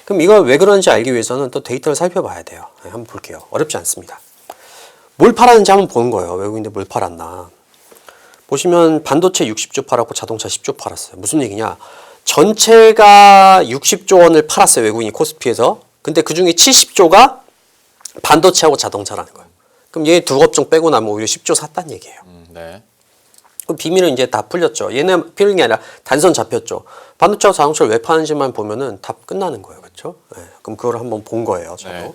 그럼 이걸 왜 그런지 알기 위해서는 또 데이터를 살펴봐야 돼요. 네, 한번 볼게요. 어렵지 않습니다. 뭘 팔았는지 한번 보는 거예요. 외국인들 뭘 팔았나. 보시면 반도체 60조 팔았고 자동차 10조 팔았어요. 무슨 얘기냐. 전체가 60조 원을 팔았어요. 외국인이 코스피에서. 근데 그중에 70조가 반도체하고 자동차라는 거예요. 그럼 얘 두 업종 빼고 나면 오히려 10조 샀다는 얘기예요. 네. 그럼 비밀은 이제 다 풀렸죠. 얘네 풀린 게 아니라 단선 잡혔죠. 반도체하고 자동차를 왜 파는지만 보면은 다 끝나는 거예요. 그렇죠? 네. 그럼 그걸 한번 본 거예요. 저도. 네.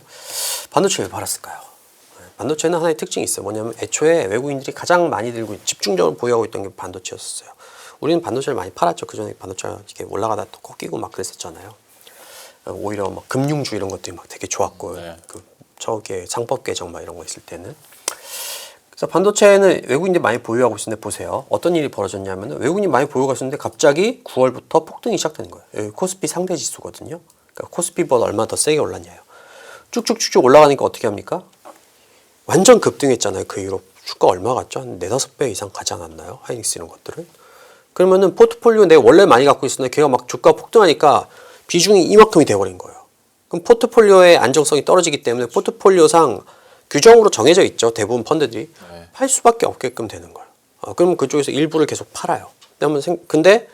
반도체 왜 팔았을까요? 네. 반도체는 하나의 특징이 있어요. 뭐냐면 애초에 외국인들이 가장 많이 들고 집중적으로 보유하고 있던 게 반도체였어요. 우리는 반도체를 많이 팔았죠. 그전에 반도체가 이렇게 올라가다 또 꺾이고 막 그랬었잖아요. 오히려 막 금융주 이런 것들이 막 되게 좋았고 네. 그 저게 상법 개정 막 이런 거 있을 때는. 그래서 반도체는 외국인들이 많이 보유하고 있는데 보세요. 어떤 일이 벌어졌냐면 외국인이 많이 보유하고 있는데 갑자기 9월부터 폭등이 시작되는 거예요. 여기 코스피 상대 지수거든요. 그러니까 코스피보다 얼마나 더 세게 올랐냐요. 쭉쭉쭉쭉 올라가니까 어떻게 합니까? 완전 급등했잖아요. 그 이후로 주가 얼마 갔죠? 한 4-5배 이상 가지 않았나요? 하이닉스 이런 것들은. 그러면은 포트폴리오 내가 원래 많이 갖고 있었는데 걔가 막 주가 폭등하니까 비중이 이만큼이 돼버린 거예요. 그럼 포트폴리오의 안정성이 떨어지기 때문에 포트폴리오상 규정으로 정해져 있죠. 대부분 펀드들이. 네. 팔 수밖에 없게끔 되는 거예요. 그럼 그쪽에서 일부를 계속 팔아요. 근데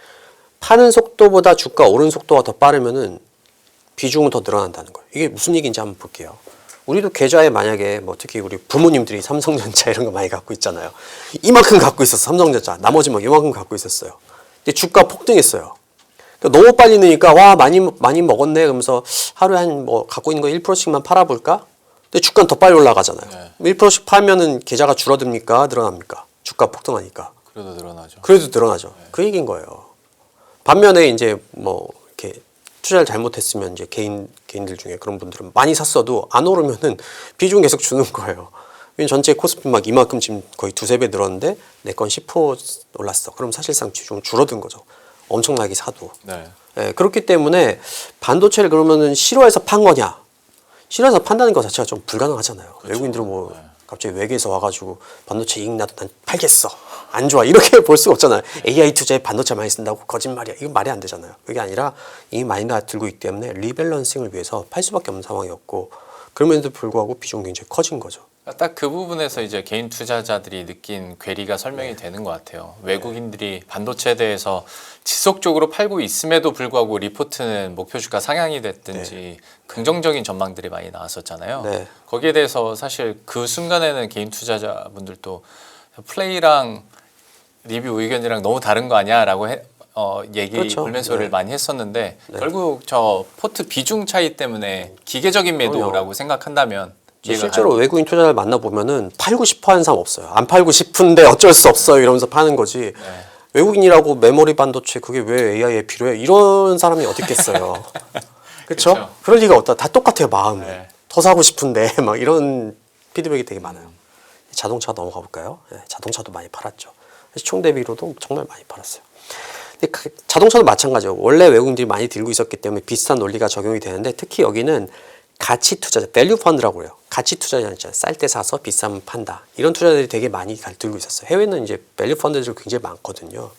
파는 속도보다 주가 오른 속도가 더 빠르면은 비중은 더 늘어난다는 거예요. 이게 무슨 얘기인지 한번 볼게요. 우리도 계좌에 만약에 뭐 특히 우리 부모님들이 삼성전자 이런 거 많이 갖고 있잖아요. 이만큼 갖고 있었어 삼성전자. 나머지 뭐 이만큼 갖고 있었어요. 근데 주가 폭등했어요. 그러니까 너무 빨리 느니까 와 많이 먹었네 그러면서 하루에 한 뭐 갖고 있는 거 1%씩만 팔아볼까? 근데 주가는 더 빨리 올라가잖아요. 1%씩 팔면은 계좌가 줄어듭니까? 늘어납니까? 주가 폭등하니까. 그래도 늘어나죠. 그래도 늘어나죠. 그 얘기인 거예요. 반면에 이제 뭐 이렇게 투자를 잘못했으면 이제 개인들 중에 그런 분들은 많이 샀어도 안 오르면은 비중 계속 주는 거예요. 왜냐면 전체 코스피 막 이만큼 지금 거의 두세 배 늘었는데 내 건 10% 올랐어. 그럼 사실상 비중 줄어든 거죠. 엄청나게 사도. 네. 예, 그렇기 때문에 반도체를 그러면은 싫어해서 판 거냐? 싫어해서 판다는 것 자체가 좀 불가능하잖아요. 그렇죠. 외국인들은 뭐 갑자기 외계에서 와가지고 반도체 이익 나도 난 팔겠어. 안 좋아. 이렇게 볼 수가 없잖아요. AI 투자에 반도체 많이 쓴다고 거짓말이야. 이건 말이 안 되잖아요. 그게 아니라 이미 많이 들고 있기 때문에 리밸런싱을 위해서 팔 수밖에 없는 상황이었고 그럼에도 불구하고 비중이 굉장히 커진 거죠. 딱 그 부분에서 이제 개인 투자자들이 느낀 괴리가 설명이 되는 것 같아요. 외국인들이 반도체에 대해서 지속적으로 팔고 있음에도 불구하고 리포트는 목표 주가 상향이 됐든지 긍정적인 전망들이 많이 나왔었잖아요. 네. 거기에 대해서 사실 그 순간에는 개인 투자자분들도 플레이랑 리뷰 의견이랑 너무 다른 거 아니야라고 얘기 그렇죠. 불면소를 네. 많이 했었는데 결국 저 포트 비중 차이 때문에 기계적인 매도라고 생각한다면 이해가 실제로 가요. 외국인 투자자를 만나보면은 팔고 싶어 하는 사람 없어요. 안 팔고 싶은데 어쩔 수 없어요. 이러면서 파는 거지. 외국인이라고 메모리 반도체 그게 왜 AI에 필요해? 이런 사람이 어디 있겠어요. 그렇죠? 그쵸. 그럴 리가 없다. 다 똑같아요. 마음이. 네. 더 사고 싶은데 막 이런 피드백이 되게 많아요. 자동차 넘어가 볼까요? 네, 자동차도 많이 팔았죠. 시총 대비로도 정말 많이 팔았어요. 근데 자동차도 마찬가지예요. 원래 외국인들이 많이 들고 있었기 때문에 비슷한 논리가 적용이 되는데 특히 여기는 가치 투자자, 밸류 펀드라고 해요. 가치 투자자 있잖아요. 쌀 때 사서 비싸면 판다. 이런 투자들이 되게 많이 들고 있었어요. 해외는 이제 밸류 펀드들이 굉장히 많거든요.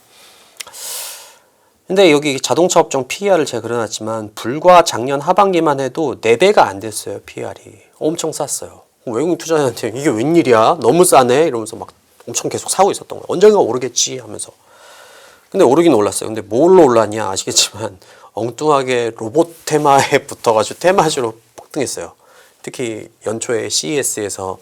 근데 여기 자동차 업종 PER을 제가 그려놨지만 불과 작년 하반기만 해도 4배가 안 됐어요. PER이. 엄청 쌌어요. 외국인 투자자한테 이게 웬일이야? 너무 싸네? 이러면서 막 엄청 계속 사고 있었던 거예요. 언젠가 오르겠지 하면서. 근데 오르긴 올랐어요. 근데 뭘로 올랐냐 아시겠지만 엉뚱하게 로봇 테마에 붙어가지고 테마주로 폭등했어요. 특히 연초에 CES에서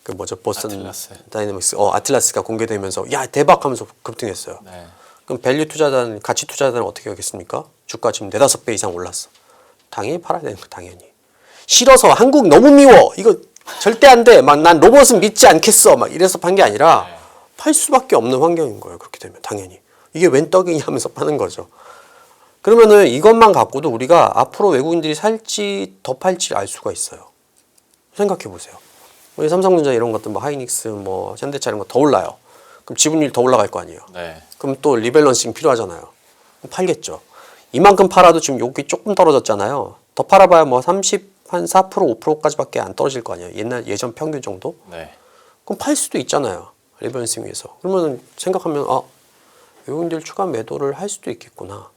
그 뭐죠 보스턴 아틀라스. 다이내믹스 아틀라스가 공개되면서 야 대박 하면서 급등했어요. 네. 그럼 밸류 투자자는 가치 투자자는 어떻게 하겠습니까? 주가 지금 4-5배 이상 올랐어. 당연히 팔아야 되는 거 당연히. 싫어서 한국 너무 미워. 이거 절대 안 돼. 막 난 로봇은 믿지 않겠어. 막 이래서 판 게 아니라 팔 수밖에 없는 환경인 거예요. 그렇게 되면 당연히. 이게 웬 떡이냐 하면서 파는 거죠. 그러면은 이것만 갖고도 우리가 앞으로 외국인들이 살지 더 팔지 알 수가 있어요. 생각해 보세요. 우리 삼성전자 이런 것들 뭐 하이닉스 뭐 현대차 이런 거 더 올라요. 그럼 지분율 더 올라갈 거 아니에요. 네. 그럼 또 리밸런싱 필요하잖아요. 그럼 팔겠죠. 이만큼 팔아도 지금 여기 조금 떨어졌잖아요. 더 팔아봐야 뭐 30, 한 4%, 5%까지밖에 안 떨어질 거 아니에요. 예전 평균 정도? 네. 그럼 팔 수도 있잖아요. 리밸런싱 위해서. 그러면 생각하면 외국인들 추가 매도를 할 수도 있겠구나.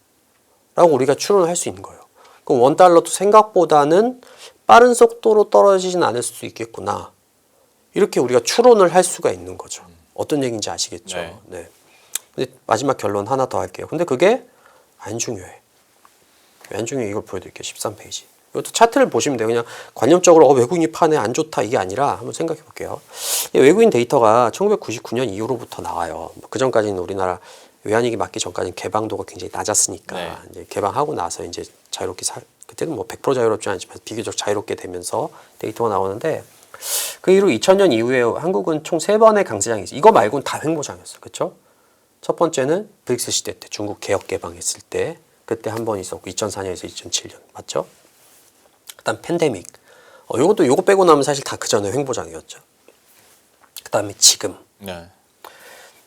라고 우리가 추론을 할 수 있는 거예요. 그럼 $1도 생각보다는 빠른 속도로 떨어지진 않을 수도 있겠구나. 이렇게 우리가 추론을 할 수가 있는 거죠. 어떤 얘기인지 아시겠죠? 네. 네. 근데 마지막 결론 하나 더 할게요. 근데 그게 안 중요해. 왜 안 중요해? 이걸 보여드릴게요. 13페이지. 이것도 차트를 보시면 돼요. 그냥 관념적으로 외국인이 파네 안 좋다 이게 아니라 한번 생각해 볼게요. 외국인 데이터가 1999년 이후로부터 나와요. 그 전까지는 우리나라 외환위기 맞기 전까지는 개방도가 굉장히 낮았으니까 네. 이제 개방하고 나서 이제 자유롭게 그때는 뭐 100% 자유롭지 않지만 비교적 자유롭게 되면서 데이터가 나오는데 그 이후 2000년 이후에 한국은 총 3번의 강세장이 있어요. 이거 말고는 다 횡보장이었어요. 그렇죠? 첫 번째는 브릭스 시대 때 중국 개혁 개방했을 때 그때 한 번 있었고 2004년에서 2007년 맞죠? 그다음 팬데믹. 요거 빼고 나면 사실 다 그 전에 횡보장이었죠. 그다음에 지금. 네.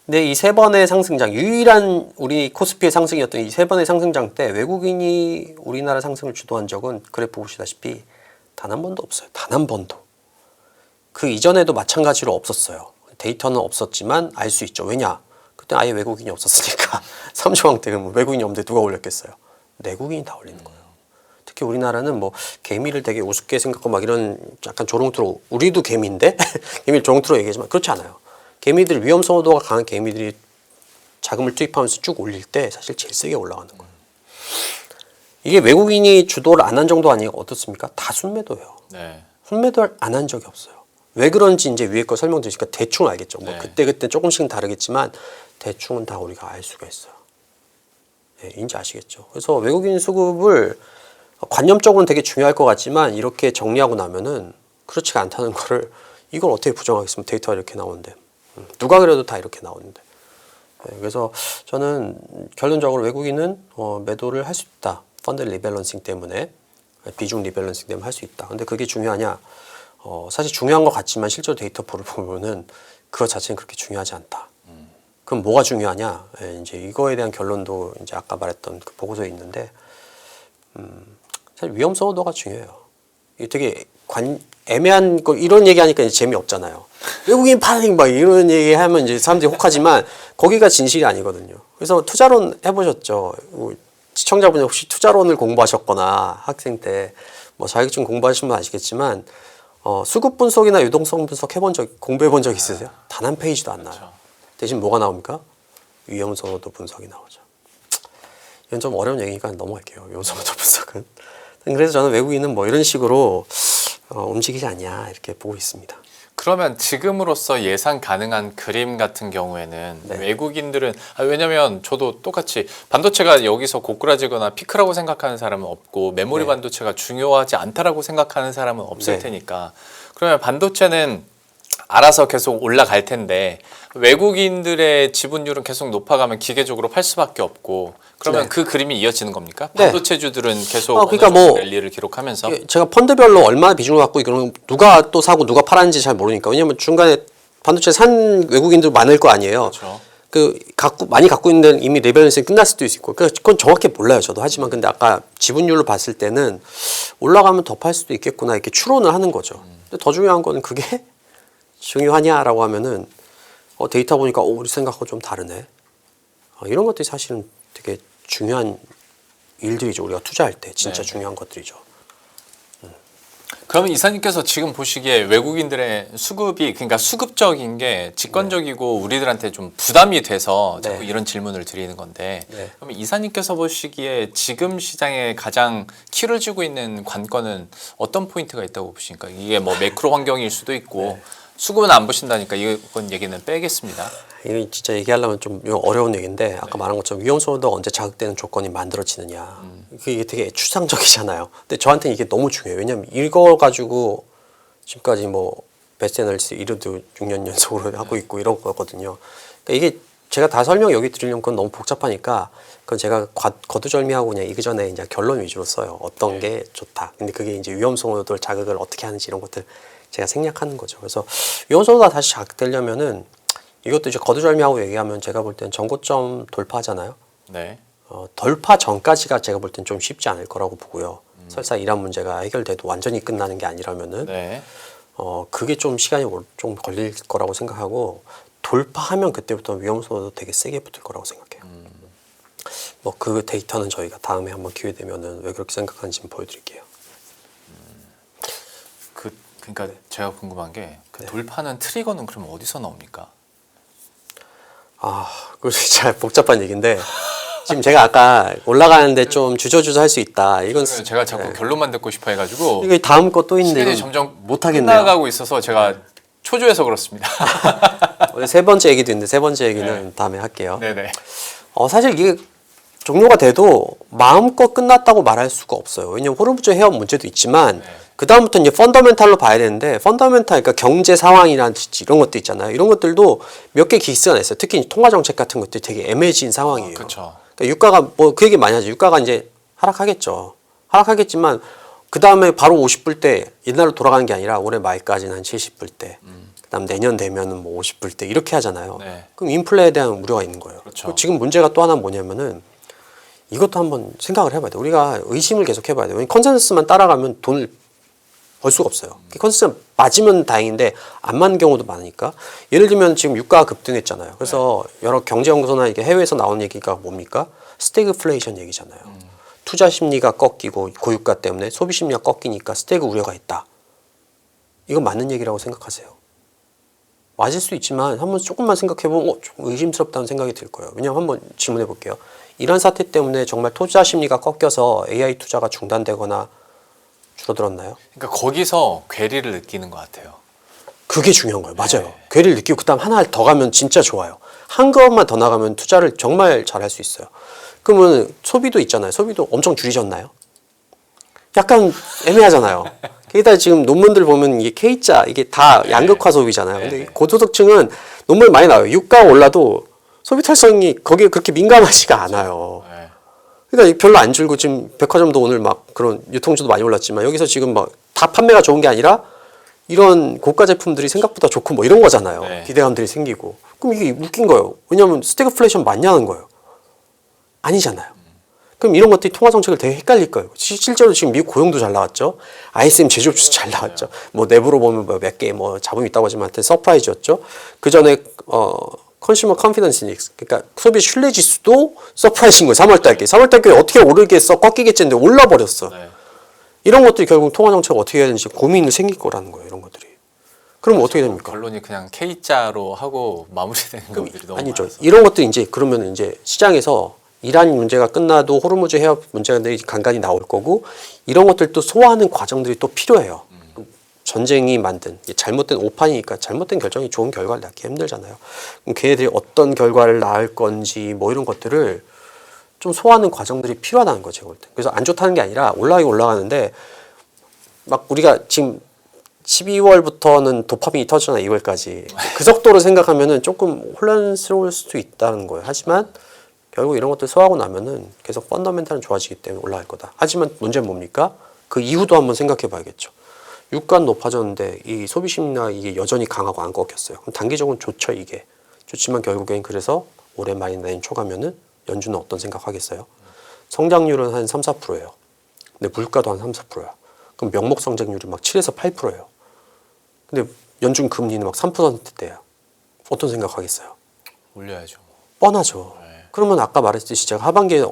근데 이 3번의 상승장, 유일한 우리 코스피의 상승이었던 이 3번의 상승장 때 외국인이 우리나라 상승을 주도한 적은 그래프 보시다시피 단 한 번도 없어요. 단 한 번도. 그 이전에도 마찬가지로 없었어요. 데이터는 없었지만 알 수 있죠. 왜냐? 그때 아예 외국인이 없었으니까. 3조왕 때 그러면 외국인이 없는데 누가 올렸겠어요? 내국인이 다 올리는 거예요. 특히 우리나라는 뭐 개미를 되게 우습게 생각하고 막 이런 약간 조롱투로 우리도 개미인데 개미를 조롱투로 얘기하지만 그렇지 않아요. 개미들 위험성도가 강한 개미들이 자금을 투입하면서 쭉 올릴 때 사실 제일 세게 올라가는 거예요. 이게 외국인이 주도를 안 한 정도 아니에요. 어떻습니까? 다 순매도예요. 네. 손매도 안 한 적이 없어요. 왜 그런지 이제 위에 거 설명드리니까 대충 알겠죠. 뭐 네. 그때 조금씩은 다르겠지만 대충은 다 우리가 알 수가 있어요. 네, 인지 아시겠죠. 그래서 외국인 수급을 관념적으로는 되게 중요할 것 같지만 이렇게 정리하고 나면은 그렇지가 않다는 거를 이걸 어떻게 부정하겠습니까? 데이터가 이렇게 나오는데 누가 그래도 다 이렇게 나오는데. 네, 그래서 저는 결론적으로 외국인은 매도를 할 수 있다. 펀드 리밸런싱 때문에 비중 리밸런싱 때문에 할 수 있다. 근데 그게 중요하냐? 사실 중요한 것 같지만 실제로 데이터 보를 보면은 그것 자체는 그렇게 중요하지 않다. 그럼 뭐가 중요하냐? 예, 이제 이거에 대한 결론도 이제 아까 말했던 그 보고서에 있는데, 사실 위험성 호도가 중요해요. 이게 되게 애매한 거 이런 얘기하니까 이제 재미없잖아요. 외국인 파생 막 이런 얘기하면 이제 사람들이 혹하지만 거기가 진실이 아니거든요. 그래서 투자론 해보셨죠? 시청자분이 혹시 투자론을 공부하셨거나 학생 때 뭐 자격증 공부하시면 아시겠지만 수급 분석이나 유동성 분석 공부해 본 적 있으세요? 단 한 페이지도 안 나와요. 대신 뭐가 나옵니까? 위험성 호도 분석이 나오죠. 이건 좀 어려운 얘기니까 넘어갈게요. 위험성 호도 분석은. 그래서 저는 외국인은 뭐 이런 식으로 움직이지 않냐 이렇게 보고 있습니다. 그러면 지금으로서 예상 가능한 그림 같은 경우에는 네. 외국인들은 왜냐면 저도 똑같이 반도체가 여기서 고꾸라지거나 피크라고 생각하는 사람은 없고 메모리 네. 반도체가 중요하지 않다라고 생각하는 사람은 없을 네. 테니까 그러면 반도체는 알아서 계속 올라갈 텐데 외국인들의 지분율은 계속 높아가면 기계적으로 팔 수밖에 없고 그러면 네. 그 그림이 이어지는 겁니까? 네. 반도체주들은 계속 그러니까 어느 정도 뭐 랠리를 기록하면서 제가 펀드별로 얼마나 비중을 갖고 이거는 누가 또 사고 누가 팔았는지 잘 모르니까. 왜냐면 중간에 반도체 산 외국인들 많을 거 아니에요. 그렇죠. 많이 갖고 있는 데는 이미 리밸런싱 끝날 수도 있고. 그건 정확히 몰라요, 저도. 하지만 근데 아까 지분율로 봤을 때는 올라가면 더 팔 수도 있겠구나 이렇게 추론을 하는 거죠. 근데 더 중요한 거는 그게 중요하냐라고 하면은 데이터 보니까 우리 생각하고 좀 다르네. 이런 것들이 사실은 되게 중요한 일들이죠. 우리가 투자할 때 진짜 네. 중요한 것들이죠. 그러면 이사님께서 지금 보시기에 외국인들의 수급이 그러니까 수급적인 게 직관적이고 우리들한테 좀 부담이 돼서 자꾸 네. 이런 질문을 드리는 건데 네. 그러면 이사님께서 보시기에 지금 시장에 가장 키를 쥐고 있는 관건은 어떤 포인트가 있다고 보십니까? 이게 뭐 매크로 환경일 수도 있고 네. 수급은 안 보신다니까 이건 얘기는 빼겠습니다. 이거 진짜 얘기하려면 좀 어려운 얘기인데 아까 말한 것처럼 위험소득 언제 자극되는 조건이 만들어지느냐 이게 되게 추상적이잖아요. 근데 저한테는 이게 너무 중요해요. 왜냐면 이거 가지고 지금까지 뭐 베스트 애널리스트 1위도 6년 연속으로 하고 있고 이런 거거든요. 그러니까 이게 제가 다 설명 여기 드리려면 그건 너무 복잡하니까 그건 제가 거두절미하고 그냥 이 전에 이제 결론 위주로 써요. 어떤 게 좋다. 근데 그게 이제 위험소득 자극을 어떻게 하는지 이런 것들 제가 생략하는 거죠. 그래서 위험소득가 다시 자극되려면은 이것도 이제 거두절미하고 얘기하면 제가 볼 땐 전고점 돌파하잖아요. 네. 돌파 전까지가 제가 볼 땐 좀 쉽지 않을 거라고 보고요. 설사 이란 문제가 해결돼도 완전히 끝나는 게 아니라면은 네. 그게 좀 시간이 좀 걸릴 거라고 생각하고 돌파하면 그때부터 위험소도 되게 세게 붙을 거라고 생각해요. 뭐 그 데이터는 저희가 다음에 한번 기회 되면은 왜 그렇게 생각하는지 보여드릴게요. 그러니까 제가 궁금한 게 그 네. 돌파는 트리거는 그럼 어디서 나옵니까? 그거 진짜 복잡한 얘기인데 지금 제가 아까 올라가는데 좀 주저주저 할 수 있다. 이건 제가 자꾸 결론만 듣고 싶어 해가지고 이게 다음 거 또 있는데 시간이 이건 점점 못 하겠네요. 끝나가고 있어서 제가 초조해서 그렇습니다. 오늘 세 번째 얘기도 있는데 세 번째 얘기는 네. 다음에 할게요. 네네. 사실 이게 종료가 돼도 마음껏 끝났다고 말할 수가 없어요. 왜냐면 호르무즈 해협 문제도 있지만 그 다음부터 이제 펀더멘탈로 봐야 되는데 펀더멘탈 그러니까 경제 상황이라든지 이런 것도 있잖아요. 이런 것들도 몇 개 기스가 냈어요. 특히 통화 정책 같은 것들이 되게 애매해진 상황이에요. 그렇죠. 그러니까 유가가 뭐 그 얘기 많이 하죠. 유가가 이제 하락하겠죠. 하락하겠지만 그 다음에 바로 50불 때 옛날로 돌아가는 게 아니라 올해 말까지는 한 70불 때. 그다음 내년 되면은 뭐 50불 때 이렇게 하잖아요. 네. 그럼 인플레에 대한 우려가 있는 거예요. 그렇죠. 지금 문제가 또 하나 뭐냐면은 이것도 한번 생각을 해봐야 돼요. 우리가 의심을 계속 해봐야 돼요. 컨센서스만 따라가면 돈을 벌 수가 없어요. 컨센서스 맞으면 다행인데 안 맞는 경우도 많으니까. 예를 들면 지금 유가가 급등했잖아요. 그래서 여러 경제연구소나 이게 해외에서 나온 얘기가 뭡니까? 스태그플레이션 얘기잖아요. 투자 심리가 꺾이고 고유가 때문에 소비 심리가 꺾이니까 스태그 우려가 있다. 이건 맞는 얘기라고 생각하세요? 맞을 수 있지만 한번 조금만 생각해보면 좀 의심스럽다는 생각이 들 거예요. 왜냐하면 한번 질문해 볼게요. 이런 사태 때문에 정말 투자 심리가 꺾여서 AI 투자가 중단되거나 줄어들었나요? 그러니까 거기서 괴리를 느끼는 것 같아요. 그게 중요한 거예요. 맞아요. 괴리를 느끼고 그다음 하나 더 가면 진짜 좋아요. 한 걸음만 더 나가면 투자를 정말 잘할 수 있어요. 그러면 소비도 있잖아요. 소비도 엄청 줄이셨나요? 약간 애매하잖아요. 게다가 지금 논문들 보면 이게 K자 이게 다 양극화 소비잖아요. 근데 고소득층은 논문 많이 나와요. 유가가 올라도 소비 탈성이 거기에 그렇게 민감하지가 않아요. 네. 그러니까 별로 안 줄고 지금 백화점도 오늘 막 그런 유통주도 많이 올랐지만 여기서 지금 막 다 판매가 좋은 게 아니라 이런 고가 제품들이 생각보다 좋고 뭐 이런 거잖아요. 네. 기대감들이 생기고. 그럼 이게 웃긴 거예요. 왜냐하면 스태그플레이션 맞냐는 거예요. 아니잖아요. 그럼 이런 것들이 통화 정책을 되게 헷갈릴 거예요. 실제로 지금 미국 고용도 잘 나왔죠. ISM 제조업주도 잘 나왔죠. 뭐 내부로 보면 뭐 몇 개 뭐 자본이 있다고 하지만 하여튼 서프라이즈였죠. 그 전에 컨슈머 컨피던스 인덱스 그러니까 소비 신뢰 지수도 서프라이즈인 거예요. 3월 달께. 3월 달께 어떻게 오르겠어? 꺾이겠지 했는데 올라 버렸어. 네. 이런 것들이 결국 통화 정책 어떻게 해야 되는지 고민이 생길 거라는 거예요. 이런 것들이. 그럼 어떻게 됩니까? 결론이 그냥 K자로 하고 마무리되는 것들이 너무 아니죠. 많아서. 이런 것들이 이제 그러면 이제 시장에서 이란 문제가 끝나도 호르무즈 해협 문제들이 간간히 나올 거고 이런 것들도 소화하는 과정들이 또 필요해요. 전쟁이 만든 잘못된 오판이니까 잘못된 결정이 좋은 결과를 낳기 힘들잖아요. 그럼 걔네들이 어떤 결과를 낳을 건지 뭐 이런 것들을 좀 소화하는 과정들이 필요하다는 거죠. 볼 때. 그래서 안 좋다는 게 아니라 올라가는데 막 우리가 지금 12월부터는 도파민이 터지잖아요. 2월까지. 그 속도로 생각하면은 조금 혼란스러울 수도 있다는 거예요. 하지만 결국 이런 것들 소화하고 나면은 계속 펀더멘탈은 좋아지기 때문에 올라갈 거다. 하지만 문제는 뭡니까? 그 이후도 한번 생각해 봐야겠죠. 유가는 높아졌는데 이 소비 심리가 이게 여전히 강하고 안 꺾였어요. 그럼 단기적으로는 좋죠, 이게. 좋지만 결국엔 그래서 올해 말이나 내년 초 가면은 연준은 어떤 생각하겠어요? 성장률은 한 3, 4%예요. 근데 물가도 한 3, 4%야. 그럼 명목 성장률이 막 7에서 8%예요. 근데 연준 금리는 막 3%대야. 어떤 생각하겠어요? 올려야죠. 뻔하죠. 그러면 아까 말했듯이 제가 하반기에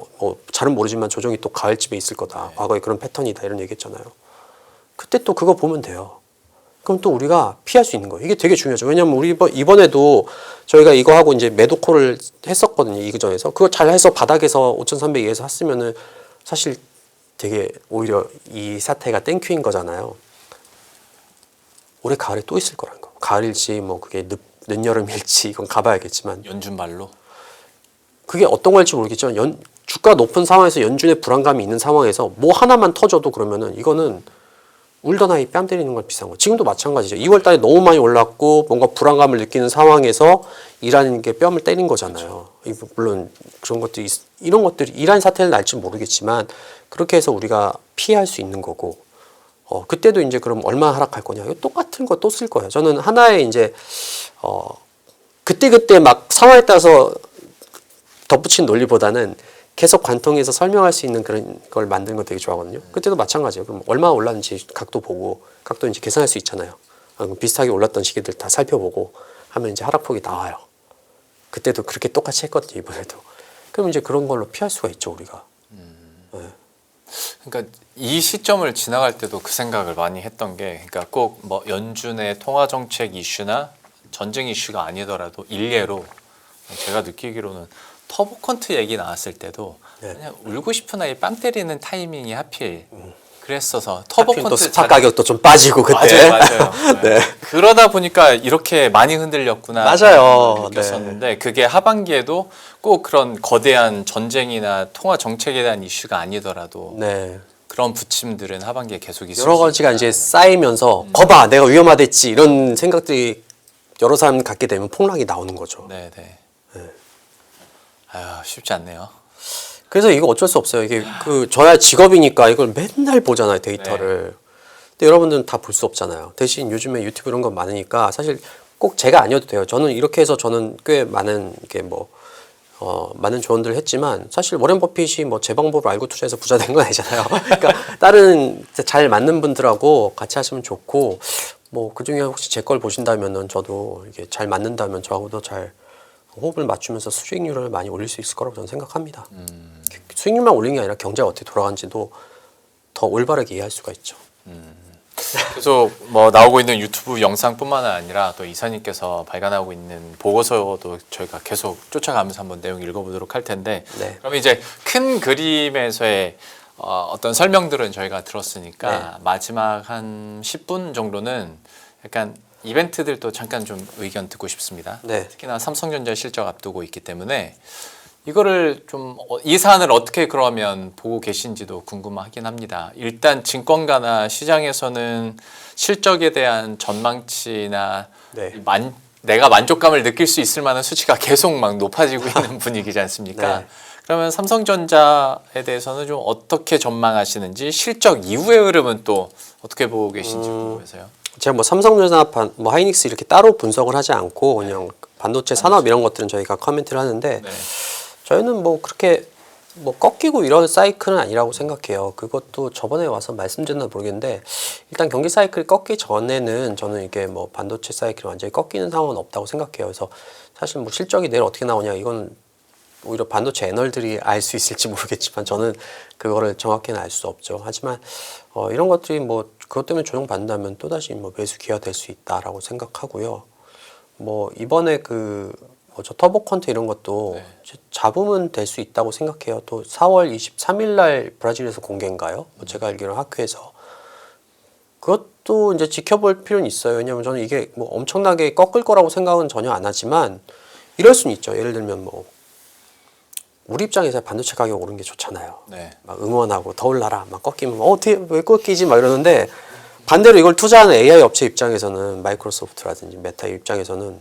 잘은 모르지만 조정이 또 가을쯤에 있을 거다. 과거에 그런 패턴이다 이런 얘기했잖아요. 그때 또 그거 보면 돼요. 그럼 또 우리가 피할 수 있는 거예요. 이게 되게 중요하죠. 왜냐하면 우리 이번에도 저희가 이거 하고 이제 매도콜을 했었거든요. 이그전에서 그거 잘 해서 바닥에서 5,300에서 샀으면은 사실 되게 오히려 이 사태가 땡큐인 거잖아요. 올해 가을에 또 있을 거라는 거. 가을일지 뭐 그게 늦여름일지 이건 가봐야겠지만 연준 말로. 그게 어떤 걸지 모르겠지만 주가 높은 상황에서 연준의 불안감이 있는 상황에서 뭐 하나만 터져도 그러면은 이거는 울던 아이 뺨 때리는 건 비슷한 거. 지금도 마찬가지죠. 2월 달에 너무 많이 올랐고 뭔가 불안감을 느끼는 상황에서 이라는 게 뺨을 때린 거잖아요. 그렇죠. 물론 그런 것들이 이런 것들이 이란 사태를 날지 모르겠지만 그렇게 해서 우리가 피할 수 있는 거고 그때도 이제 그럼 얼마 하락할 거냐. 이거 똑같은 거 또 쓸 거예요. 저는 하나의 이제 그때 막 상황에 따라서 덧붙인 논리보다는 계속 관통해서 설명할 수 있는 그런 걸 만드는 거 되게 좋아하거든요. 그때도 마찬가지예요. 그럼 얼마 올랐는지 각도 보고 각도 이제 계산할 수 있잖아요. 비슷하게 올랐던 시기들 다 살펴보고 하면 이제 하락폭이 나와요. 그때도 그렇게 똑같이 했거든요. 이번에도. 그럼 이제 그런 걸로 피할 수가 있죠, 우리가. 네. 그러니까 이 시점을 지나갈 때도 그 생각을 많이 했던 게, 그러니까 꼭 뭐 연준의 통화 정책 이슈나 전쟁 이슈가 아니더라도 일례로 제가 느끼기로는 터보컨트 얘기 나왔을 때도 그냥 울고 싶은 아이 빵 때리는 타이밍이 하필 그랬어서 터보컨트 또 스파 가격도 좀 빠지고 그때. 맞아요. 네. 그러다 보니까 이렇게 많이 흔들렸구나. 맞아요. 느꼈었는데 그게 하반기에도 꼭 그런 거대한 전쟁이나 통화 정책에 대한 이슈가 아니더라도 네. 그런 부침들은 하반기에 계속 있을 여러 수 가지가 있다. 이제 쌓이면서 거봐 내가 위험하댔지 이런 생각들이 여러 사람 갖게 되면 폭락이 나오는 거죠. 네네. 아유 쉽지 않네요. 그래서 이거 어쩔 수 없어요. 이게 저야 직업이니까 이걸 맨날 보잖아요, 데이터를. 근데 여러분들은 다 볼 수 없잖아요. 대신 요즘에 유튜브 이런 거 많으니까 사실 꼭 제가 아니어도 돼요. 저는 이렇게 해서 저는 꽤 많은 이게 많은 조언들을 했지만 사실 워렌 버핏이 뭐 제 방법을 알고 투자해서 부자 된 건 아니잖아요. 그러니까 다른 잘 맞는 분들하고 같이 하시면 좋고 뭐 그중에 혹시 제 걸 보신다면은 저도 이게 잘 맞는다면 저하고도 잘 호흡을 맞추면서 수익률을 많이 올릴 수 있을 거라고 저는 생각합니다. 수익률만 올리는 게 아니라 경제가 어떻게 돌아가는지도 더 올바르게 이해할 수가 있죠. 그래서 뭐 나오고 있는 유튜브 영상뿐만 아니라 또 이사님께서 발간하고 있는 보고서도 저희가 계속 쫓아가면서 한번 내용 읽어보도록 할 텐데 네. 그럼 이제 큰 그림에서의 어떤 설명들은 저희가 들었으니까 네. 마지막 한 10분 정도는 약간 이벤트들도 잠깐 좀 의견 듣고 싶습니다. 네. 특히나 삼성전자 실적 앞두고 있기 때문에 이거를 좀 이 사안을 어떻게 그러면 보고 계신지도 궁금하긴 합니다. 일단 증권가나 시장에서는 실적에 대한 전망치나 네. 내가 만족감을 느낄 수 있을 만한 수치가 계속 막 높아지고 있는 분위기지 않습니까? 네. 그러면 삼성전자에 대해서는 좀 어떻게 전망하시는지 실적 이후의 흐름은 또 어떻게 보고 계신지 궁금해서요. 제가 뭐 삼성전자, 뭐 하이닉스 이렇게 따로 분석을 하지 않고 그냥 반도체 산업 이런 것들은 저희가 커멘트를 하는데 네. 저희는 뭐 그렇게 뭐 꺾이고 이런 사이클은 아니라고 생각해요. 그것도 저번에 와서 말씀드렸나 모르겠는데 일단 경기 사이클이 꺾기 전에는 저는 이게 뭐 반도체 사이클이 완전히 꺾이는 상황은 없다고 생각해요. 그래서 사실 뭐 실적이 내일 어떻게 나오냐 이건 오히려 반도체 애널들이 알 수 있을지 모르겠지만 저는 그거를 정확히는 알 수 없죠. 하지만 이런 것들이 뭐 그것 때문에 조정받는다면 또다시 뭐 매수 기회가 될 수 있다라고 생각하고요. 뭐 이번에 저 터보컨트 이런 것도 네. 잡으면 될 수 있다고 생각해요. 또 4월 23일 날 브라질에서 공개인가요? 뭐 제가 알기로는 학회에서 그것도 이제 지켜볼 필요는 있어요. 왜냐하면 저는 이게 뭐 엄청나게 꺾을 거라고 생각은 전혀 안 하지만 이럴 수는 있죠. 예를 들면 뭐 우리 입장에서 반도체 가격 오르는 게 좋잖아요. 네. 막 응원하고 더 올라라 막 꺾이면 어떻게 왜 꺾이지 막 이러는데 반대로 이걸 투자하는 AI 업체 입장에서는 마이크로소프트라든지 메타 입장에서는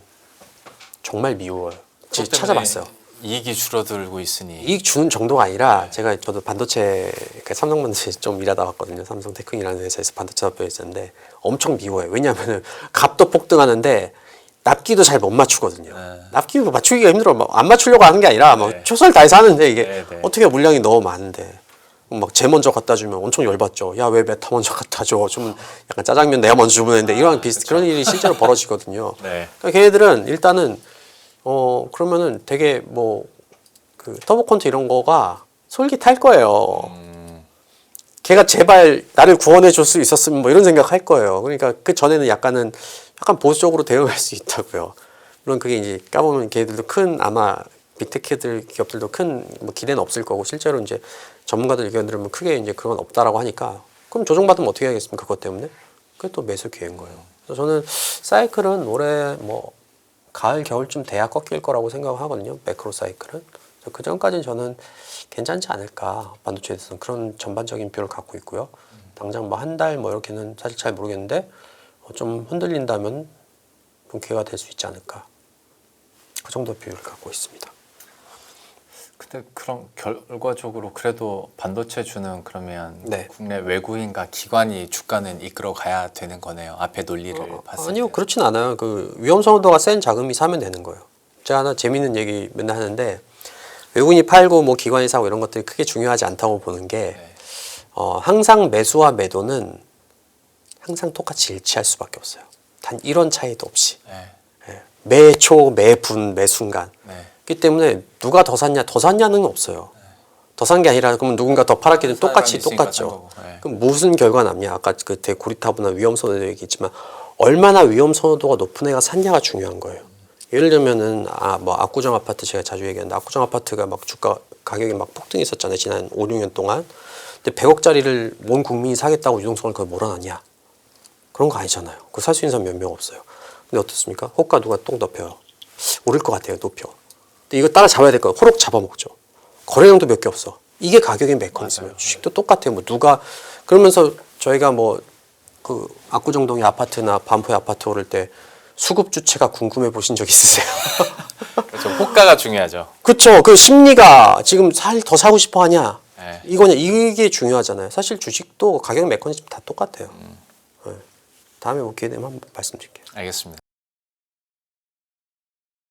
정말 미워요. 제가 찾아봤어요. 이익이 줄어들고 있으니 이익 주는 정도가 아니라 저도 반도체 삼성 반도체 좀 일하다 왔거든요. 삼성 테크닉이라는 회사에서 반도체 사업부에 있었는데 엄청 미워요. 왜냐하면 값도 폭등하는데 납기도 잘 못 맞추거든요. 납기도 맞추기가 힘들어. 막 안 맞추려고 하는 게 아니라 막 네. 최선을 다해서 하는데 이게 네, 네. 어떻게 물량이 너무 많은데 막 제 먼저 갖다 주면 엄청 열받죠. 야 왜 메타 먼저 갖다 줘? 좀 약간 짜장면 내가 먼저 주면 되는데 이런 그런 일이 실제로 벌어지거든요. 네. 그러니까 걔네들은 일단은 그러면은 되게 터보컨트 이런 거가 솔깃할 거예요. 걔가 제발 나를 구원해 줄 수 있었으면 뭐 이런 생각 할 거예요. 그러니까 그 전에는 약간 보수적으로 대응할 수 있다고요. 물론 그게 이제 까보면 걔들도 아마 빅테크들 기업들도 큰 뭐 기대는 없을 거고 실제로 이제 전문가들 의견 들으면 크게 이제 그건 없다라고 하니까 그럼 조정받으면 어떻게 하겠습니까? 그것 때문에 그게 또 매수 기회인 거예요. 그래서 저는 사이클은 올해 뭐 가을 겨울쯤 돼야 꺾일 거라고 생각하거든요. 매크로 사이클은. 그 전까지는 저는 괜찮지 않을까. 반도체에 대해서는 그런 전반적인 뷰를 갖고 있고요. 당장 뭐 한 달 뭐 이렇게는 사실 잘 모르겠는데 좀 흔들린다면 좀 기회가 될 수 있지 않을까. 그 정도 뷰를 갖고 있습니다. 근데 그럼 결과적으로 그래도 반도체주는 그러면 네. 국내 외국인과 기관이 주가는 이끌어 가야 되는 거네요. 앞에 논리를 봤을 아니요, 때. 그렇진 않아요. 위험성도가 센 자금이 사면 되는 거예요. 제가 하나 재밌는 얘기 맨날 하는데 외국인이 팔고 뭐 기관이 사고 이런 것들이 크게 중요하지 않다고 보는 게 네. 항상 매수와 매도는 항상 똑같이 일치할 수밖에 없어요. 단 이런 차이도 없이. 네. 예. 매초, 매분, 매순간. 네. 그렇기 때문에 누가 더 샀냐는 없어요. 더 산 게 아니라 그러면 누군가 더 팔았기는 똑같이 있으니까 산 똑같죠. 거고. 네. 그럼 무슨 결과 남냐? 아까 그 대고리타분한 위험 선호도 얘기했지만 얼마나 위험 선호도가 높은 애가 샀냐가 중요한 거예요. 예를 들면은 뭐 압구정 아파트 제가 자주 얘기하는데 압구정 아파트가 막 주가 가격이 막 폭등했었잖아요. 지난 5, 6년 동안. 근데 100억짜리를 온 국민이 사겠다고 유동성을 그걸 몰아놨냐? 그런 거 아니잖아요. 그거 살 수 있는 사람 몇 명 없어요. 근데 어떻습니까? 호가 누가 똥 덮여요. 오를 것 같아요. 높여. 근데 이거 따라 잡아야 될 거예요. 호록 잡아먹죠. 거래량도 몇 개 없어. 이게 가격의 메커니즘이에요. 주식도 똑같아요. 뭐 누가 그러면서 저희가 뭐 그 압구정동의 아파트나 반포의 아파트 오를 때 수급 주체가 궁금해 보신 적 있으세요? 그렇죠. 호가가 중요하죠. 그렇죠. 그 심리가 지금 더 사고 싶어 하냐? 네. 이거냐? 이게 중요하잖아요. 사실 주식도 가격 메커니즘 다 똑같아요. 네. 다음에 뭐 기회 되면 한번 말씀드릴게요. 알겠습니다.